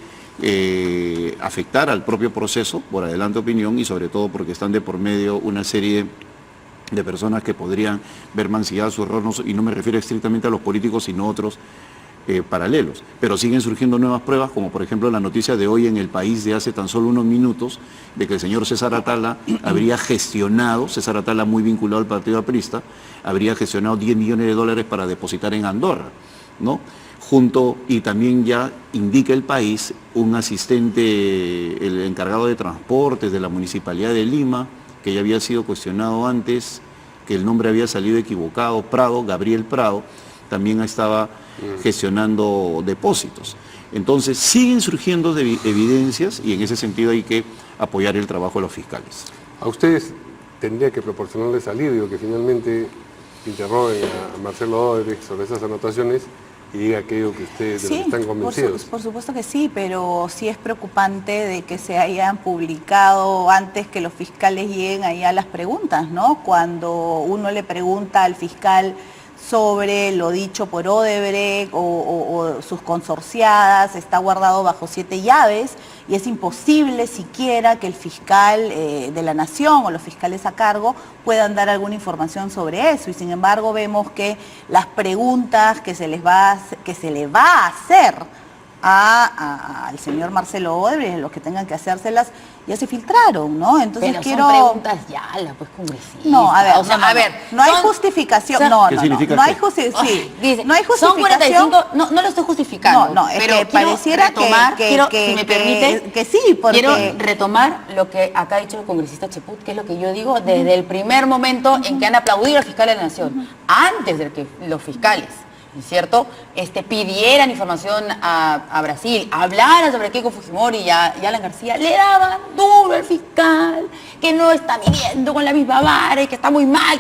afectar al propio proceso, por adelante opinión, y sobre todo porque están de por medio una serie de personas que podrían ver mancillado su error, y no me refiero estrictamente a los políticos, sino a otros paralelos. Pero siguen surgiendo nuevas pruebas, como por ejemplo la noticia de hoy en El País de hace tan solo unos minutos, de que el señor César Atala habría gestionado, César Atala muy vinculado al partido aprista, habría gestionado 10 millones de dólares para depositar en Andorra, ¿no? Y también ya indica El País, un asistente, el encargado de transportes de la Municipalidad de Lima, que ya había sido cuestionado antes, que el nombre había salido equivocado, Prado, Gabriel Prado, también estaba gestionando depósitos. Entonces siguen surgiendo evidencias y en ese sentido hay que apoyar el trabajo de los fiscales. A ustedes tendría que proporcionarles alivio que finalmente interroguen a Marcelo Odebrecht sobre esas anotaciones, y diga aquello que ustedes Sí, están convencidos. por supuesto que sí, pero sí es preocupante de que se hayan publicado antes que los fiscales lleguen ahí a las preguntas, ¿no? Cuando uno le pregunta al fiscal sobre lo dicho por Odebrecht o sus consorciadas, está guardado bajo 7 llaves y es imposible siquiera que el fiscal de la Nación o los fiscales a cargo puedan dar alguna información sobre eso. Y sin embargo vemos que las preguntas que se le va a hacer al señor Marcelo Odebrecht, los que tengan que hacérselas, ya se filtraron, ¿no? Entonces pero quiero... son preguntas ya, pues congresista. No, a ver, o sea, no hay justificación. No hay Dice, no hay justificación. Son 45, no lo estoy justificando. No, es pero que pareciera retomar, que si me permite, que sí, porque... Quiero retomar lo que acá ha dicho el congresista Cheput, que es lo que yo digo desde el primer momento en que han aplaudido al fiscal de la Nación, antes de que los fiscales, ¿no es cierto?, pidieran información a Brasil, hablaran sobre Keiko Fujimori y Alan García, le daban duro al fiscal, que no está midiendo con la misma vara y que está muy mal.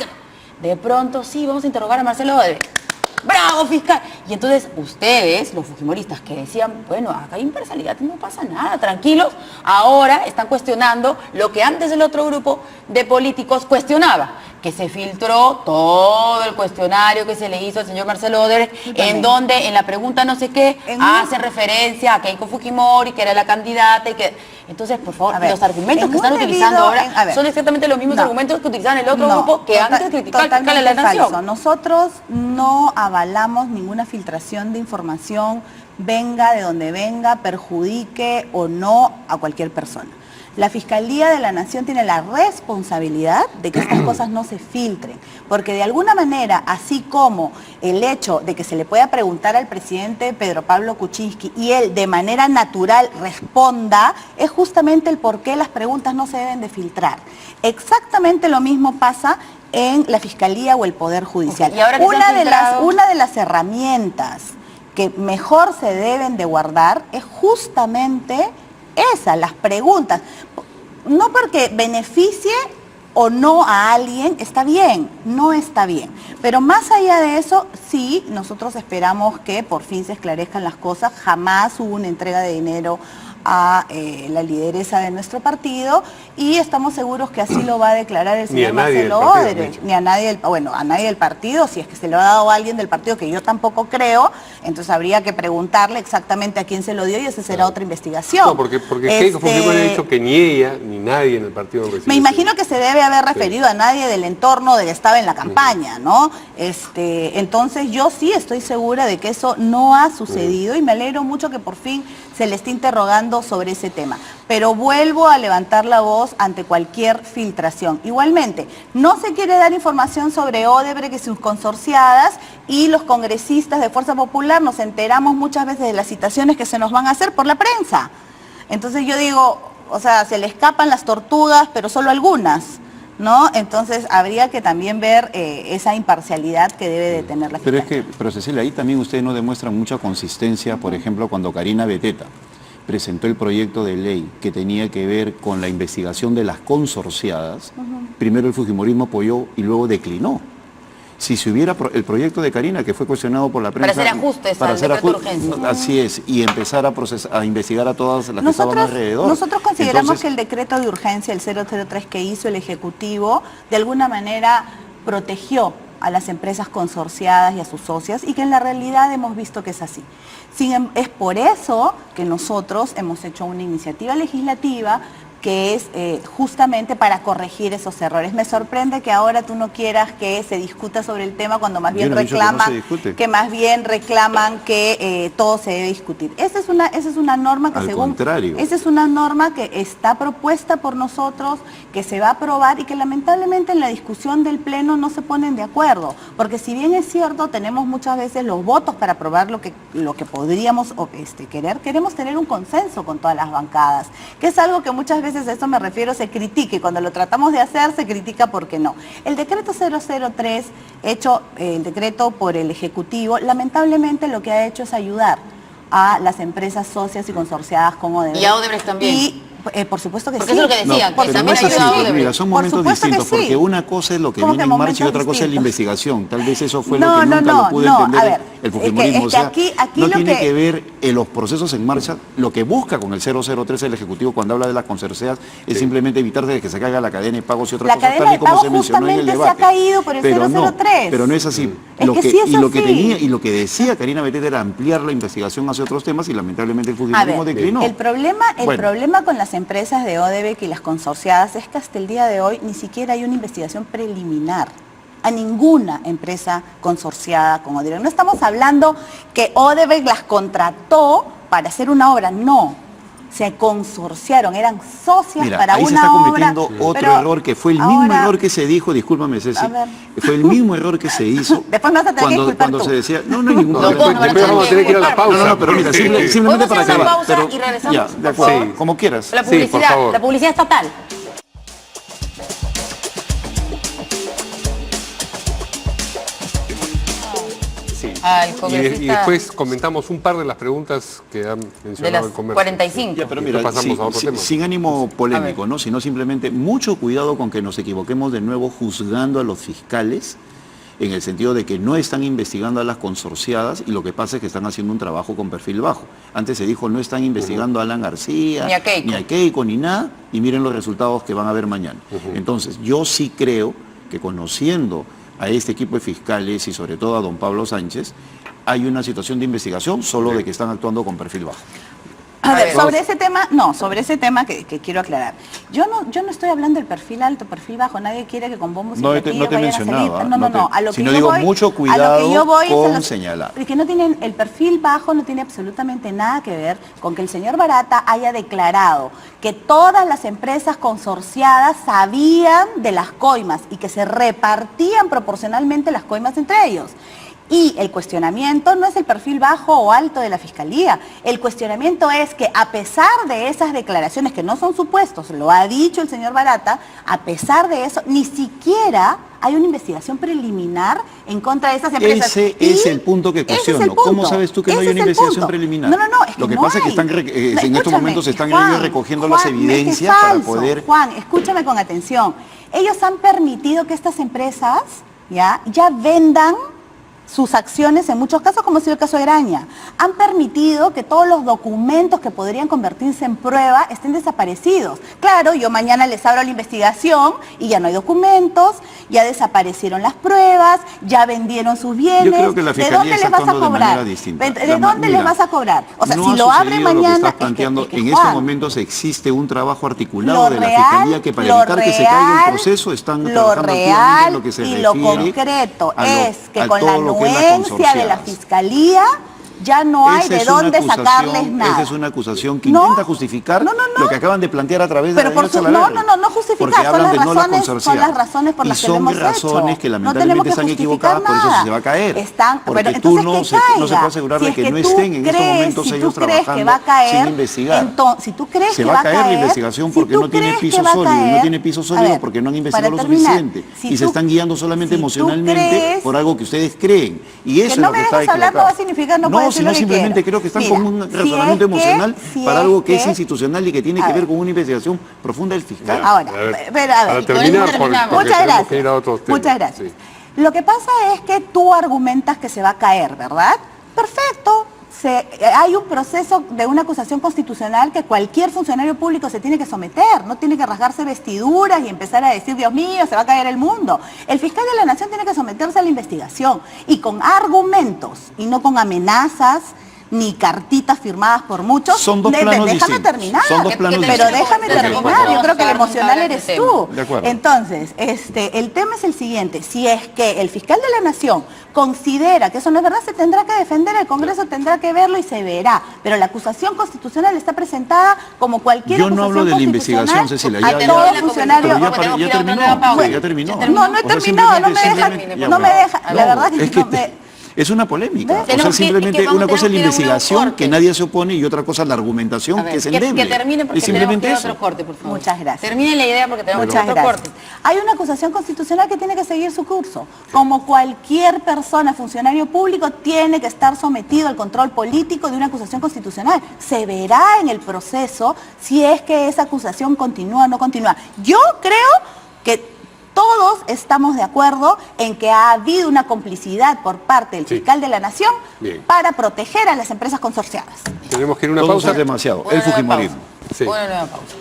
De pronto, sí, vamos a interrogar a Marcelo Odebrecht. ¡Bravo, fiscal! Y entonces ustedes, los fujimoristas, que decían, bueno, acá hay imparcialidad, no pasa nada, tranquilos, ahora están cuestionando lo que antes el otro grupo de políticos cuestionaba, que se filtró todo el cuestionario que se le hizo al señor Marcelo Odebrecht, en donde en la pregunta no sé qué hace referencia a Keiko Fujimori, que era la candidata y que... Entonces, por favor, los argumentos que están utilizando ahora son exactamente los mismos argumentos que utilizaban el otro grupo que antes criticaba al fiscal de la Nación. Falso. Nosotros no avalamos ninguna filtración de información, venga de donde venga, perjudique o no a cualquier persona. La Fiscalía de la Nación tiene la responsabilidad de que estas cosas no se filtren, porque de alguna manera, así como el hecho de que se le pueda preguntar al presidente Pedro Pablo Kuczynski y él de manera natural responda, es justamente el por qué las preguntas no se deben de filtrar. Exactamente lo mismo pasa en la Fiscalía o el Poder Judicial. Okay. ¿Y ahora que una de las herramientas que mejor se deben de guardar es justamente esa, las preguntas. No porque beneficie o no a alguien, está bien, no está bien. Pero más allá de eso, sí, nosotros esperamos que por fin se esclarezcan las cosas. Jamás hubo una entrega de dinero a la lideresa de nuestro partido y estamos seguros que así lo va a declarar el señor Marcelo Odebrecht, ni a nadie del partido, si es que se lo ha dado a alguien del partido, que yo tampoco creo, entonces habría que preguntarle exactamente a quién se lo dio y esa será otra investigación. No, porque Keiko Fujimori ha dicho que ni ella ni nadie en el partido me imagino que se debe haber referido a nadie del entorno del que estaba en la campaña, ¿no? Entonces yo sí estoy segura de que eso no ha sucedido y me alegro mucho que por fin se le esté interrogando sobre ese tema. Pero vuelvo a levantar la voz ante cualquier filtración. Igualmente, no se quiere dar información sobre Odebrecht y sus consorciadas y los congresistas de Fuerza Popular nos enteramos muchas veces de las citaciones que se nos van a hacer por la prensa. Entonces yo digo, o sea, se le escapan las tortugas, pero solo algunas, ¿no? Entonces habría que también ver esa imparcialidad que debe de tener la Fiscalía. Pero Cecilia, ahí también ustedes no demuestran mucha consistencia, por ejemplo, cuando Karina Beteta presentó el proyecto de ley que tenía que ver con la investigación de las consorciadas, primero el fujimorismo apoyó y luego declinó. Si se hubiera el proyecto de Karina, que fue cuestionado por la prensa... Para hacer ajustes al decreto de urgencia. Así es, y empezar a investigar a todas las que estaban alrededor. Nosotros consideramos que el decreto de urgencia, el 003 que hizo el Ejecutivo, de alguna manera protegió a las empresas consorciadas y a sus socias y que en la realidad hemos visto que es así. Es por eso que nosotros hemos hecho una iniciativa legislativa que es justamente para corregir esos errores. Me sorprende que ahora tú no quieras que se discuta sobre el tema cuando más bien reclaman que todo se debe discutir. Esa es una norma que esa es una norma que está propuesta por nosotros, que se va a aprobar y que lamentablemente en la discusión del Pleno no se ponen de acuerdo, porque si bien es cierto, tenemos muchas veces los votos para aprobar lo que podríamos querer, queremos tener un consenso con todas las bancadas, que es algo que muchas veces, a eso me refiero, se critica y cuando lo tratamos de hacer se critica porque no. El decreto 003, hecho el decreto por el Ejecutivo, lamentablemente lo que ha hecho es ayudar a las empresas socias y consorciadas con Odebrecht. Y a Odebrecht también. Por supuesto que Porque sí. eso es lo que decían, que pero también no es ayudaba a así, Odebrecht. mira, son Por momentos supuesto que distintos, sí. porque una cosa es lo que ¿Cómo viene que en marcha y otra momentos cosa es la distintos? investigación. Tal vez eso fue No, lo que no, nunca no, lo pude no, entender a ver, el fujimorismo. es que O sea, aquí no lo tiene que- que ver los procesos en marcha. Lo que busca con el 003 el Ejecutivo cuando habla de las consorcias es simplemente evitar de que se caiga la cadena de pagos y otras La cosas, cadena tal y de como pagos se mencionó en el justamente se ha debate. caído por el Pero 003. pero no es así. Es que sí es lo que así. tenía y lo que decía Karina Beteta era ampliar la investigación hacia otros temas y lamentablemente el A fujimorismo ver, declinó. el problema Bueno. con las empresas de Odebrecht y las consorciadas es que hasta el día de hoy ni siquiera hay una investigación preliminar a ninguna empresa consorciada con Odebrecht. No estamos hablando que Odebrecht las contrató para hacer una obra, no. Se consorciaron, eran socias Mira, para ahí se una está obra. cometiendo otro pero error que fue el mismo ahora- error que se dijo, discúlpame Ceci, A ver. fue el mismo error que se hizo Después me vas a tener que disculpar cuando tú. se decía, no hay ningún No, problema. vos no Después vamos a tener que ir a la pausa. No, pero mira, simplemente ¿Podemos para hacer una acabar. pausa Pero, y regresamos, ya, de por acuerdo, favor? como quieras. La Sí, por publicidad, favor. la publicidad estatal. Sí. Al Y congresista después comentamos un par de las preguntas que han de mencionado las el comercio. 45. Ya, pero Y mira, después pasamos a otro tema. sin ánimo A polémico, ver. ¿no? Sino simplemente mucho cuidado con que nos equivoquemos de nuevo juzgando a los fiscales en el sentido de que no están investigando a las consorciadas y lo que pasa es que están haciendo un trabajo con perfil bajo. Antes se dijo no están investigando a Alan García, Ni a Keiko. ni nada, y miren los resultados que van a ver mañana. Entonces, yo sí creo que conociendo a este equipo de fiscales y sobre todo a don Pablo Sánchez, hay una situación de investigación solo de que están actuando con perfil bajo. A ver, vamos. sobre ese tema que quiero aclarar. Yo no estoy hablando del perfil alto, perfil bajo. Nadie quiere que con bombos y No te platillos vayan a salir. mencionaba, No. A lo que sino yo digo voy- mucho a lo que cuidado yo voy es a con los- señalar. que no tienen el perfil bajo, no tiene absolutamente nada que ver con que el señor Barata haya declarado que todas las empresas consorciadas sabían de las coimas y que se repartían proporcionalmente las coimas entre ellos. Y el cuestionamiento no es el perfil bajo o alto de la Fiscalía. El cuestionamiento es que a pesar de esas declaraciones, que no son supuestos, lo ha dicho el señor Barata, a pesar de eso, ni siquiera hay una investigación preliminar en contra de esas empresas. Ese Y es el punto que ese es cuestiono. el punto. ¿Cómo sabes tú que no hay Ese una es el investigación punto. preliminar? No, es que Lo que no pasa es que hay. están en estos Escúchame, momentos están Juan, ellos recogiendo las Juan, evidencias es para falso. poder... Juan, escúchame con atención. Ellos han permitido que estas empresas ya vendan sus acciones, en muchos casos, como ha sido el caso de Graña. Han permitido que todos los documentos que podrían convertirse en prueba estén desaparecidos. Claro, yo mañana les abro la investigación y ya no hay documentos, ya desaparecieron las pruebas, ya vendieron sus bienes. Yo creo que la ¿De Fiscalía dónde está les vas a actuando de cobrar? manera distinta. ¿De dónde les vas a cobrar? O sea, no si ha lo abre sucedido lo que mañana... estás planteando. es que, En estos Juan, momentos existe un trabajo articulado lo de la real, Fiscalía que para lo evitar que se caiga real, el proceso están lo trabajando activamente real en lo que se y refiere lo concreto a lo- es que a con la todo lo que es las anuencia de la consorciadas. Fiscalía ya no hay Esa de es una dónde acusación- sacarles nada. Esa es una acusación que No, intenta justificar no. lo que acaban de plantear a través de Pero Daniel por su- Salaverry. no justifica, Porque son hablan las de no la razones- consorciada. son las razones por las y que lo son hemos razones hecho. que No lamentablemente tenemos que están equivocadas, por eso justificar se va a caer. Están- porque pero tú entonces no que se puede caiga. asegurar Si de es que no tú estén en estos crees- momentos si tú ellos crees trabajando que va a caer, sin investigar. si tú crees Se que va a caer la caer, investigación si porque tú no tiene crees piso que va a sólido, y no caer, tiene piso a sólido ver, porque no han investigado lo para terminar, suficiente si y se tú- están guiando solamente si tú emocionalmente crees- por algo que ustedes creen. Y eso Que no es lo me que está dejes hablar no va a equivocado. significar no puedes decir sino lo que simplemente quieras. creo que están Mira, con un si razonamiento es que- emocional si para es algo que es que- institucional y que tiene a que ver ver. con una investigación profunda del fiscal. Ahora, A ver, pero a ver. para y con eso terminar, terminamos. porque Muchas tenemos que ir a gracias. otros temas. Muchas gracias. Sí. Lo que pasa es que tú argumentas que se va a caer, ¿verdad? Perfecto. Hay un proceso de una acusación constitucional que cualquier funcionario público se tiene que someter, no tiene que rasgarse vestiduras y empezar a decir, Dios mío, se va a caer el mundo. El fiscal de la Nación tiene que someterse a la investigación y con argumentos y no con amenazas ni cartitas firmadas por muchos. Son dos planos Déjame distintos. terminar. Son dos planos Pero distintos. déjame Ok, terminar. bueno. Yo creo que el emocional eres tú. De acuerdo. Entonces, el tema es el siguiente. Si es que el fiscal de la Nación considera que eso no es verdad, se tendrá que defender, el Congreso tendrá que verlo y se verá. Pero la acusación constitucional está presentada como cualquier Yo no hablo de la investigación, Cecilia. Ya, a ya, todo ya, funcionario. pero Tenemos que ir a ya una terminó. nueva pausa. Ya terminó. No he O sea, terminado, no me deja, simplemente- no me deja, la verdad es que que Es una polémica. ¿Ves? O sea, Tenemos que- simplemente es que vamos- una cosa es la tenemos que ir a un investigación, corte. que nadie se opone, y otra cosa es la argumentación, A ver, que es que endeble. termine porque Y simplemente tenemos que ir a eso. otro corte, por favor. Muchas gracias. Termine la idea porque tenemos Muchas otro gracias. corte. Hay una acusación constitucional que tiene que seguir su curso. Como cualquier persona, funcionario público, tiene que estar sometido al control político de una acusación constitucional. Se verá en el proceso si es que esa acusación continúa o no continúa. Yo creo que todos estamos de acuerdo en que ha habido una complicidad por parte del Sí. fiscal de la Nación Bien. para proteger a las empresas consorciadas. Tenemos que ir a una Todo pausa. es demasiado. Una El nueva fujimorismo. pausa. Sí. Una nueva pausa.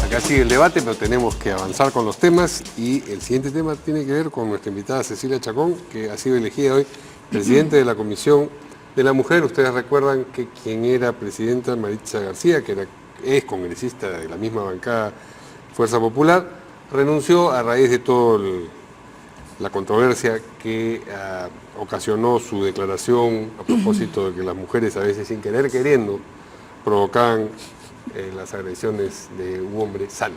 Acá sigue el debate, pero tenemos que avanzar con los temas y el siguiente tema tiene que ver con nuestra invitada Cecilia Chacón, que ha sido elegida hoy presidente de la Comisión de la Mujer. Ustedes recuerdan que quien era presidenta, Maritza García, que es congresista de la misma bancada Fuerza Popular, renunció a raíz de toda la controversia que ocasionó su declaración a propósito de que las mujeres a veces sin querer queriendo provocaban las agresiones de un hombre sano,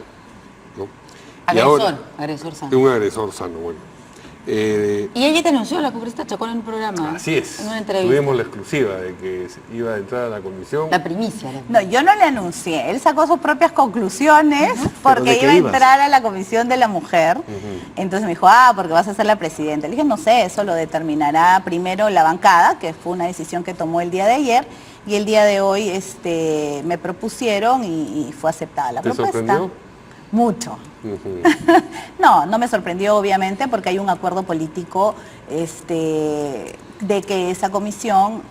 ¿no? Agresor de sano. un agresor sano, bueno. Y ella denunció la congresista Chacón en un programa. Así es, En una entrevista. tuvimos la exclusiva de que iba a entrar a la comisión. La primicia. No, yo no le anuncié, él sacó sus propias conclusiones ¿Pero porque de qué iba a ibas? entrar a la Comisión de la Mujer. Entonces me dijo, porque vas a ser la presidenta. Le dije, no sé, eso lo determinará primero la bancada, que fue una decisión que tomó el día de ayer, y el día de hoy me propusieron y fue aceptada la ¿Te propuesta. sorprendió? Mucho. Ujú. No me sorprendió obviamente porque hay un acuerdo político de que esa comisión,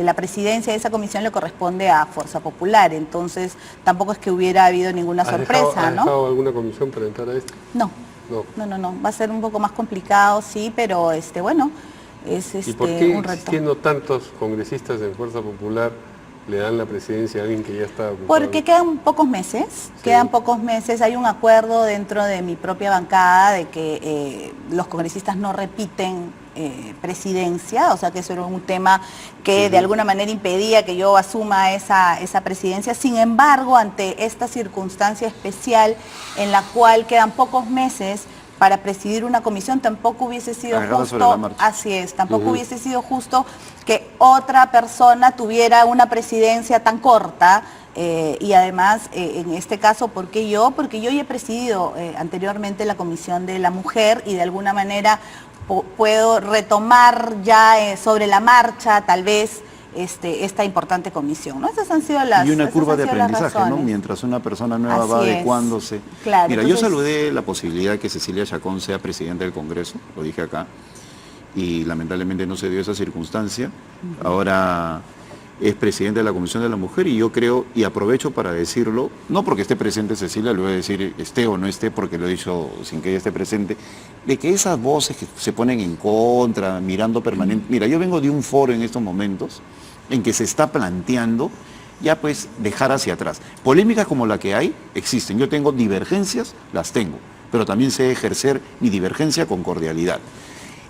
la presidencia de esa comisión le corresponde a Fuerza Popular, entonces tampoco es que hubiera habido ninguna ¿Has sorpresa, has ¿no? dejado alguna comisión para entrar a esto? No, No. va a ser un poco más complicado, sí, pero bueno, es ¿Y por qué, un reto. existiendo tantos congresistas en Fuerza Popular, le dan la presidencia a alguien que ya está ocupado? Porque quedan pocos meses, hay un acuerdo dentro de mi propia bancada de que los congresistas no repiten presidencia, o sea que eso era un tema que de alguna manera impedía que yo asuma esa presidencia. Sin embargo, ante esta circunstancia especial en la cual quedan pocos meses para presidir una comisión, tampoco hubiese sido Agarrada sobre justo, la marcha. así es, tampoco hubiese sido justo que otra persona tuviera una presidencia tan corta y además, en este caso, ¿por qué yo? Porque yo ya he presidido anteriormente la Comisión de la Mujer y de alguna manera puedo retomar ya sobre la marcha, tal vez, esta importante comisión, ¿no? Esas han sido las Y una esas curva han de sido las aprendizaje, ¿no? razones. Mientras una persona nueva Así va es. adecuándose. Claro, Mira, yo entonces- saludé la posibilidad de que Cecilia Chacón sea presidenta del Congreso, lo dije acá, y lamentablemente no se dio esa circunstancia. Ahora es presidenta de la Comisión de la Mujer y yo creo, y aprovecho para decirlo, no porque esté presente Cecilia, le voy a decir esté o no esté, porque lo he dicho sin que ella esté presente, de que esas voces que se ponen en contra, mirando permanente. Mira, yo vengo de un foro en estos momentos en que se está planteando ya pues dejar hacia atrás. Polémicas como la que hay existen. Yo tengo divergencias, las tengo, pero también sé ejercer mi divergencia con cordialidad.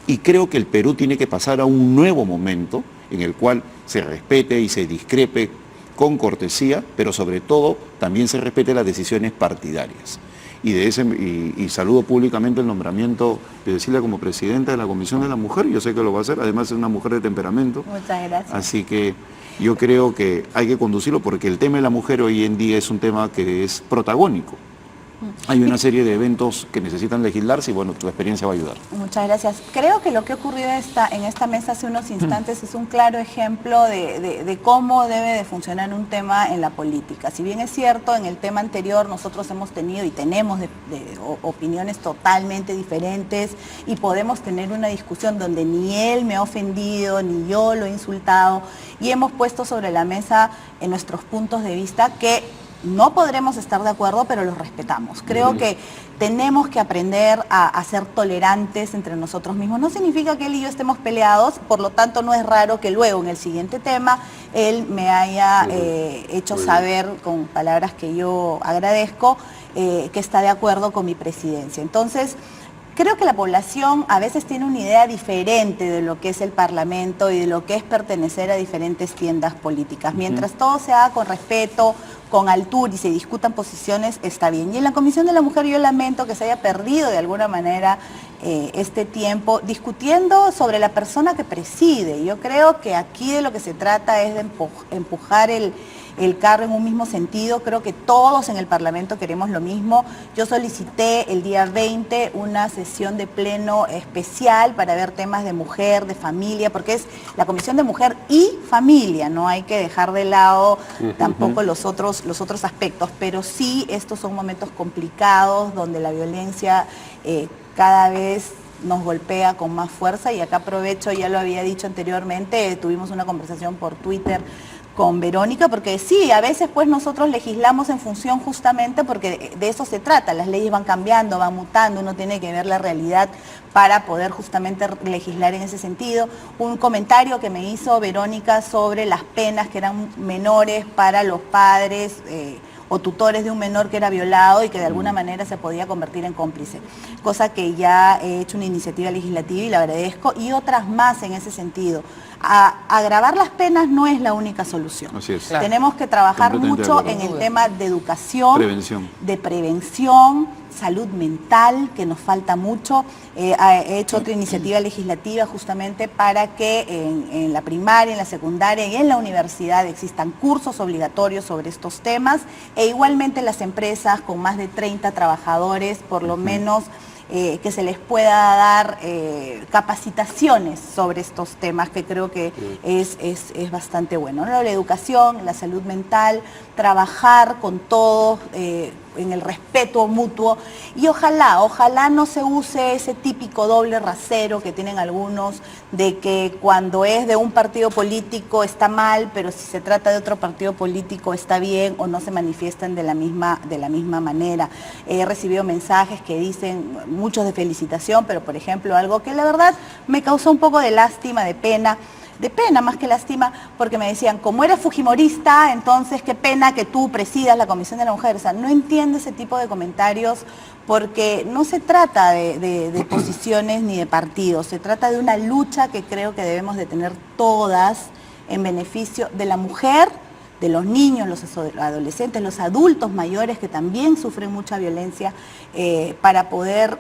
Y creo que el Perú tiene que pasar a un nuevo momento en el cual se respete y se discrepe con cortesía, pero sobre todo también se respete las decisiones partidarias. Y saludo públicamente el nombramiento de Cecilia como presidenta de la Comisión de la Mujer. Yo sé que lo va a hacer, además es una mujer de temperamento. Muchas gracias. Así que yo creo que hay que conducirlo porque el tema de la mujer hoy en día es un tema que es protagónico. Hay una serie de eventos que necesitan legislarse y bueno, tu experiencia va a ayudar. Muchas gracias. Creo que lo que ha ocurrido en esta mesa hace unos instantes es un claro ejemplo de cómo debe de funcionar un tema en la política. Si bien es cierto, en el tema anterior nosotros hemos tenido y tenemos opiniones totalmente diferentes y podemos tener una discusión donde ni él me ha ofendido, ni yo lo he insultado y hemos puesto sobre la mesa en nuestros puntos de vista que no podremos estar de acuerdo, pero los respetamos. Creo que tenemos que aprender a ser tolerantes entre nosotros mismos. No significa que él y yo estemos peleados, por lo tanto no es raro que luego en el siguiente tema él me haya hecho saber con palabras que yo agradezco que está de acuerdo con mi presidencia. Entonces, creo que la población a veces tiene una idea diferente de lo que es el Parlamento y de lo que es pertenecer a diferentes tiendas políticas. Mientras todo se haga con respeto, con altura y se discutan posiciones, está bien. Y en la Comisión de la Mujer yo lamento que se haya perdido de alguna manera este tiempo discutiendo sobre la persona que preside. Yo creo que aquí de lo que se trata es de empujar el carro en un mismo sentido. Creo que todos en el Parlamento queremos lo mismo. Yo solicité el día 20 una sesión de pleno especial para ver temas de mujer, de familia, porque es la Comisión de Mujer y Familia, no hay que dejar de lado tampoco los otros aspectos, pero sí estos son momentos complicados donde la violencia cada vez nos golpea con más fuerza, y acá aprovecho, ya lo había dicho anteriormente, tuvimos una conversación por Twitter con Verónica, porque sí, a veces pues nosotros legislamos en función justamente porque de eso se trata, las leyes van cambiando, van mutando, uno tiene que ver la realidad para poder justamente legislar en ese sentido. Un comentario que me hizo Verónica sobre las penas que eran menores para los padres o tutores de un menor que era violado y que de alguna manera se podía convertir en cómplice, cosa que ya he hecho una iniciativa legislativa y la agradezco, y otras más en ese sentido. Agravar las penas no es la única solución. Así es. Claro. Tenemos que trabajar mucho en el tema de educación, de prevención, salud mental, que nos falta mucho. He hecho otra iniciativa legislativa justamente para que en la primaria, en la secundaria y en la universidad existan cursos obligatorios sobre estos temas, e igualmente las empresas con más de 30 trabajadores, por lo menos que se les pueda dar capacitaciones sobre estos temas, que creo que es bastante bueno, ¿no? La educación, la salud mental, trabajar con todos en el respeto mutuo, y ojalá no se use ese típico doble rasero que tienen algunos, de que cuando es de un partido político está mal, pero si se trata de otro partido político está bien, o no se manifiestan de la misma manera. He recibido mensajes que dicen, muchos de felicitación, pero por ejemplo algo que la verdad me causó un poco de lástima, de pena más que lástima, porque me decían, como eres fujimorista, entonces qué pena que tú presidas la Comisión de la Mujer. O sea, no entiendo ese tipo de comentarios, porque no se trata de posiciones ni de partidos, se trata de una lucha que creo que debemos de tener todas en beneficio de la mujer, de los niños, los adolescentes, los adultos mayores que también sufren mucha violencia, para poder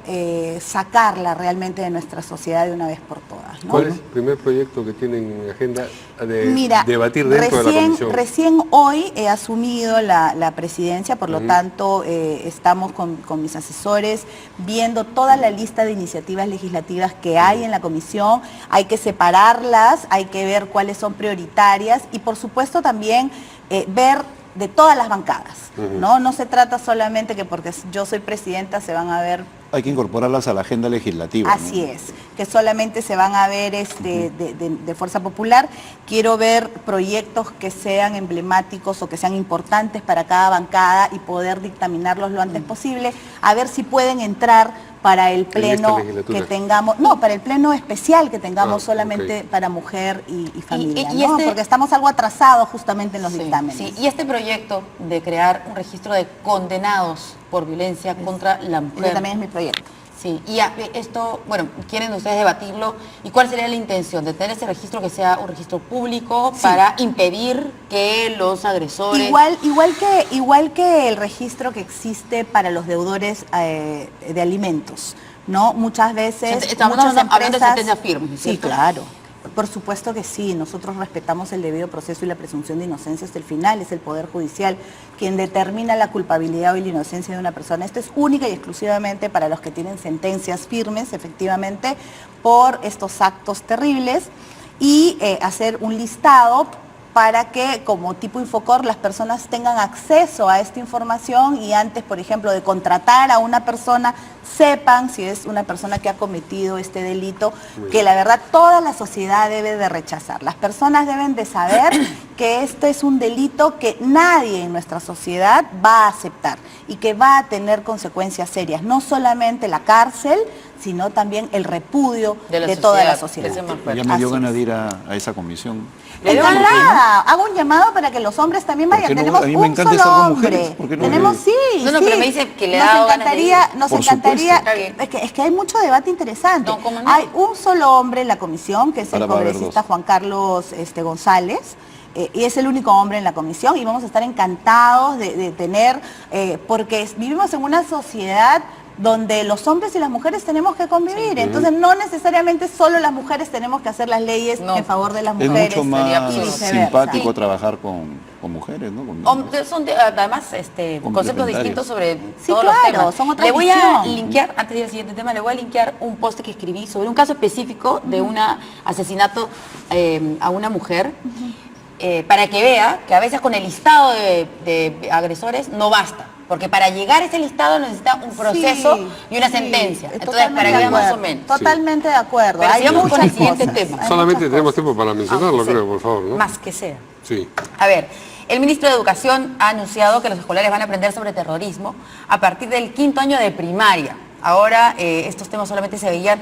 sacarla realmente de nuestra sociedad de una vez por todas, ¿no? ¿Cuál es el primer proyecto que tienen en agenda de Mira, debatir dentro de la comisión? Recién hoy he asumido la presidencia, por lo tanto estamos con mis asesores viendo toda la lista de iniciativas legislativas que hay en la comisión. Hay que separarlas, hay que ver cuáles son prioritarias, y por supuesto también ver de todas las bancadas, ¿no? No se trata solamente que porque yo soy presidenta se van a ver... Hay que incorporarlas a la agenda legislativa. Así es, que solamente se van a ver de Fuerza Popular. Quiero ver proyectos que sean emblemáticos o que sean importantes para cada bancada y poder dictaminarlos lo antes posible, a ver si pueden entrar para el pleno que tengamos, no, para el pleno especial que tengamos solamente para mujer y familia, ¿no? Porque estamos algo atrasados justamente en los dictámenes. Sí, y este proyecto de crear un registro de condenados por violencia contra la mujer. Ese también es mi proyecto. Sí, y esto, bueno, quieren ustedes debatirlo, ¿y cuál sería la intención? ¿De tener ese registro que sea un registro público para impedir que los agresores... Igual que el registro que existe para los deudores de alimentos, ¿no? Muchas veces... Estamos hablando de sentencia firme, sí, claro. Por supuesto que sí, nosotros respetamos el debido proceso y la presunción de inocencia hasta el final. Es el Poder Judicial quien determina la culpabilidad o la inocencia de una persona. Esto es única y exclusivamente para los que tienen sentencias firmes, efectivamente, por estos actos terribles, y hacer un listado para que, como tipo Infocor, las personas tengan acceso a esta información, y antes, por ejemplo, de contratar a una persona, sepan si es una persona que ha cometido este delito, que la verdad toda la sociedad debe de rechazar. Las personas deben de saber que este es un delito que nadie en nuestra sociedad va a aceptar y que va a tener consecuencias serias, no solamente la cárcel, sino también el repudio de toda la sociedad. Ya me dio ganas de ir a esa comisión. Encantada, hago un llamado para que los hombres también vayan. Tenemos un solo hombre. Tenemos, sí. No, pero me dice que le da ganas de ir. Nos encantaría, es que hay mucho debate interesante. No, ¿cómo no? Hay un solo hombre en la comisión, que es el congresista Juan Carlos González. y es el único hombre en la comisión y vamos a estar encantados de tener, porque vivimos en una sociedad donde los hombres y las mujeres tenemos que convivir, entonces no necesariamente solo las mujeres tenemos que hacer las leyes en favor de las Es mujeres. mucho más y viceversa. simpático trabajar con mujeres, ¿no? Son además conceptos distintos sobre todos los claro, temas. son otra Le voy a visión. linkear, antes de ir al siguiente tema, le voy a linkear un post que escribí sobre un caso específico de un asesinato a una mujer, para que vea que a veces con el listado de agresores no basta. Porque para llegar a ese listado necesita un proceso y una sentencia. Entonces, para que vea más o menos. Totalmente de acuerdo. Pero Hay sigamos con el muchas siguiente cosas, tema. hay Solamente muchas tenemos cosas. tiempo para mencionarlo, Aunque creo, sea. por favor, ¿no? Más que sea. Sí. A ver, el ministro de Educación ha anunciado que los escolares van a aprender sobre terrorismo a partir del 5º año de primaria. Ahora estos temas solamente se veían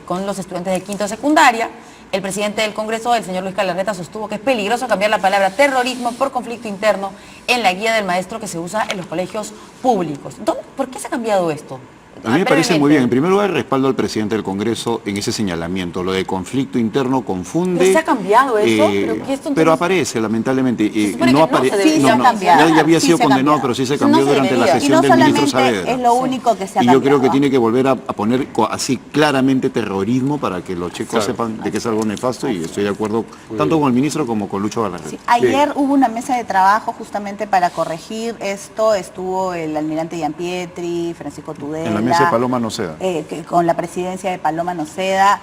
con los estudiantes de 5º de secundaria. El presidente del Congreso, el señor Luis Galarreta, sostuvo que es peligroso cambiar la palabra terrorismo por conflicto interno en la guía del maestro que se usa en los colegios públicos. ¿Por qué se ha cambiado esto? A mí me parece muy bien. En primer lugar, respaldo al presidente del Congreso en ese señalamiento. Lo de conflicto interno confunde. ¿Pero se ha cambiado eso? Pero aparece, lamentablemente. Se supone no que no se aparece. debería cambiar. Ya había Sí sido se ha condenado, cambiado. pero sí se Eso cambió no se durante la debería. Y gestión no del ministro solamente Saavedra. es lo único que se ha Y yo creo que cambiado. tiene que volver a poner así claramente terrorismo para que los chicos Claro. sepan de que es algo nefasto, y estoy de acuerdo tanto con el ministro como con Lucho Galarreta. Sí, ayer hubo una mesa de trabajo justamente para corregir esto. Estuvo el almirante Gianpietri, Francisco Tudela. En la mesa de Paloma Noceda. Con la presidencia de Paloma Noceda,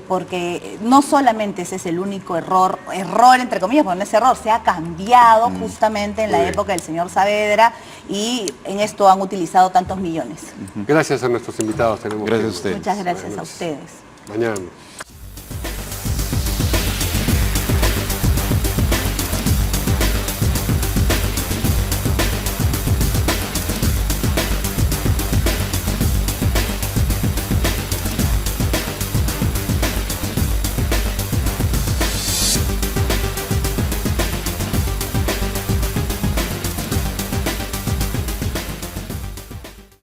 porque no solamente ese es el único error entre comillas, porque no es error, se ha cambiado justamente en la época del señor Saavedra y en esto han utilizado tantos millones. Gracias a nuestros invitados. Tenemos Gracias a que- ustedes. Muchas gracias a Buenas noches. ustedes. Mañana.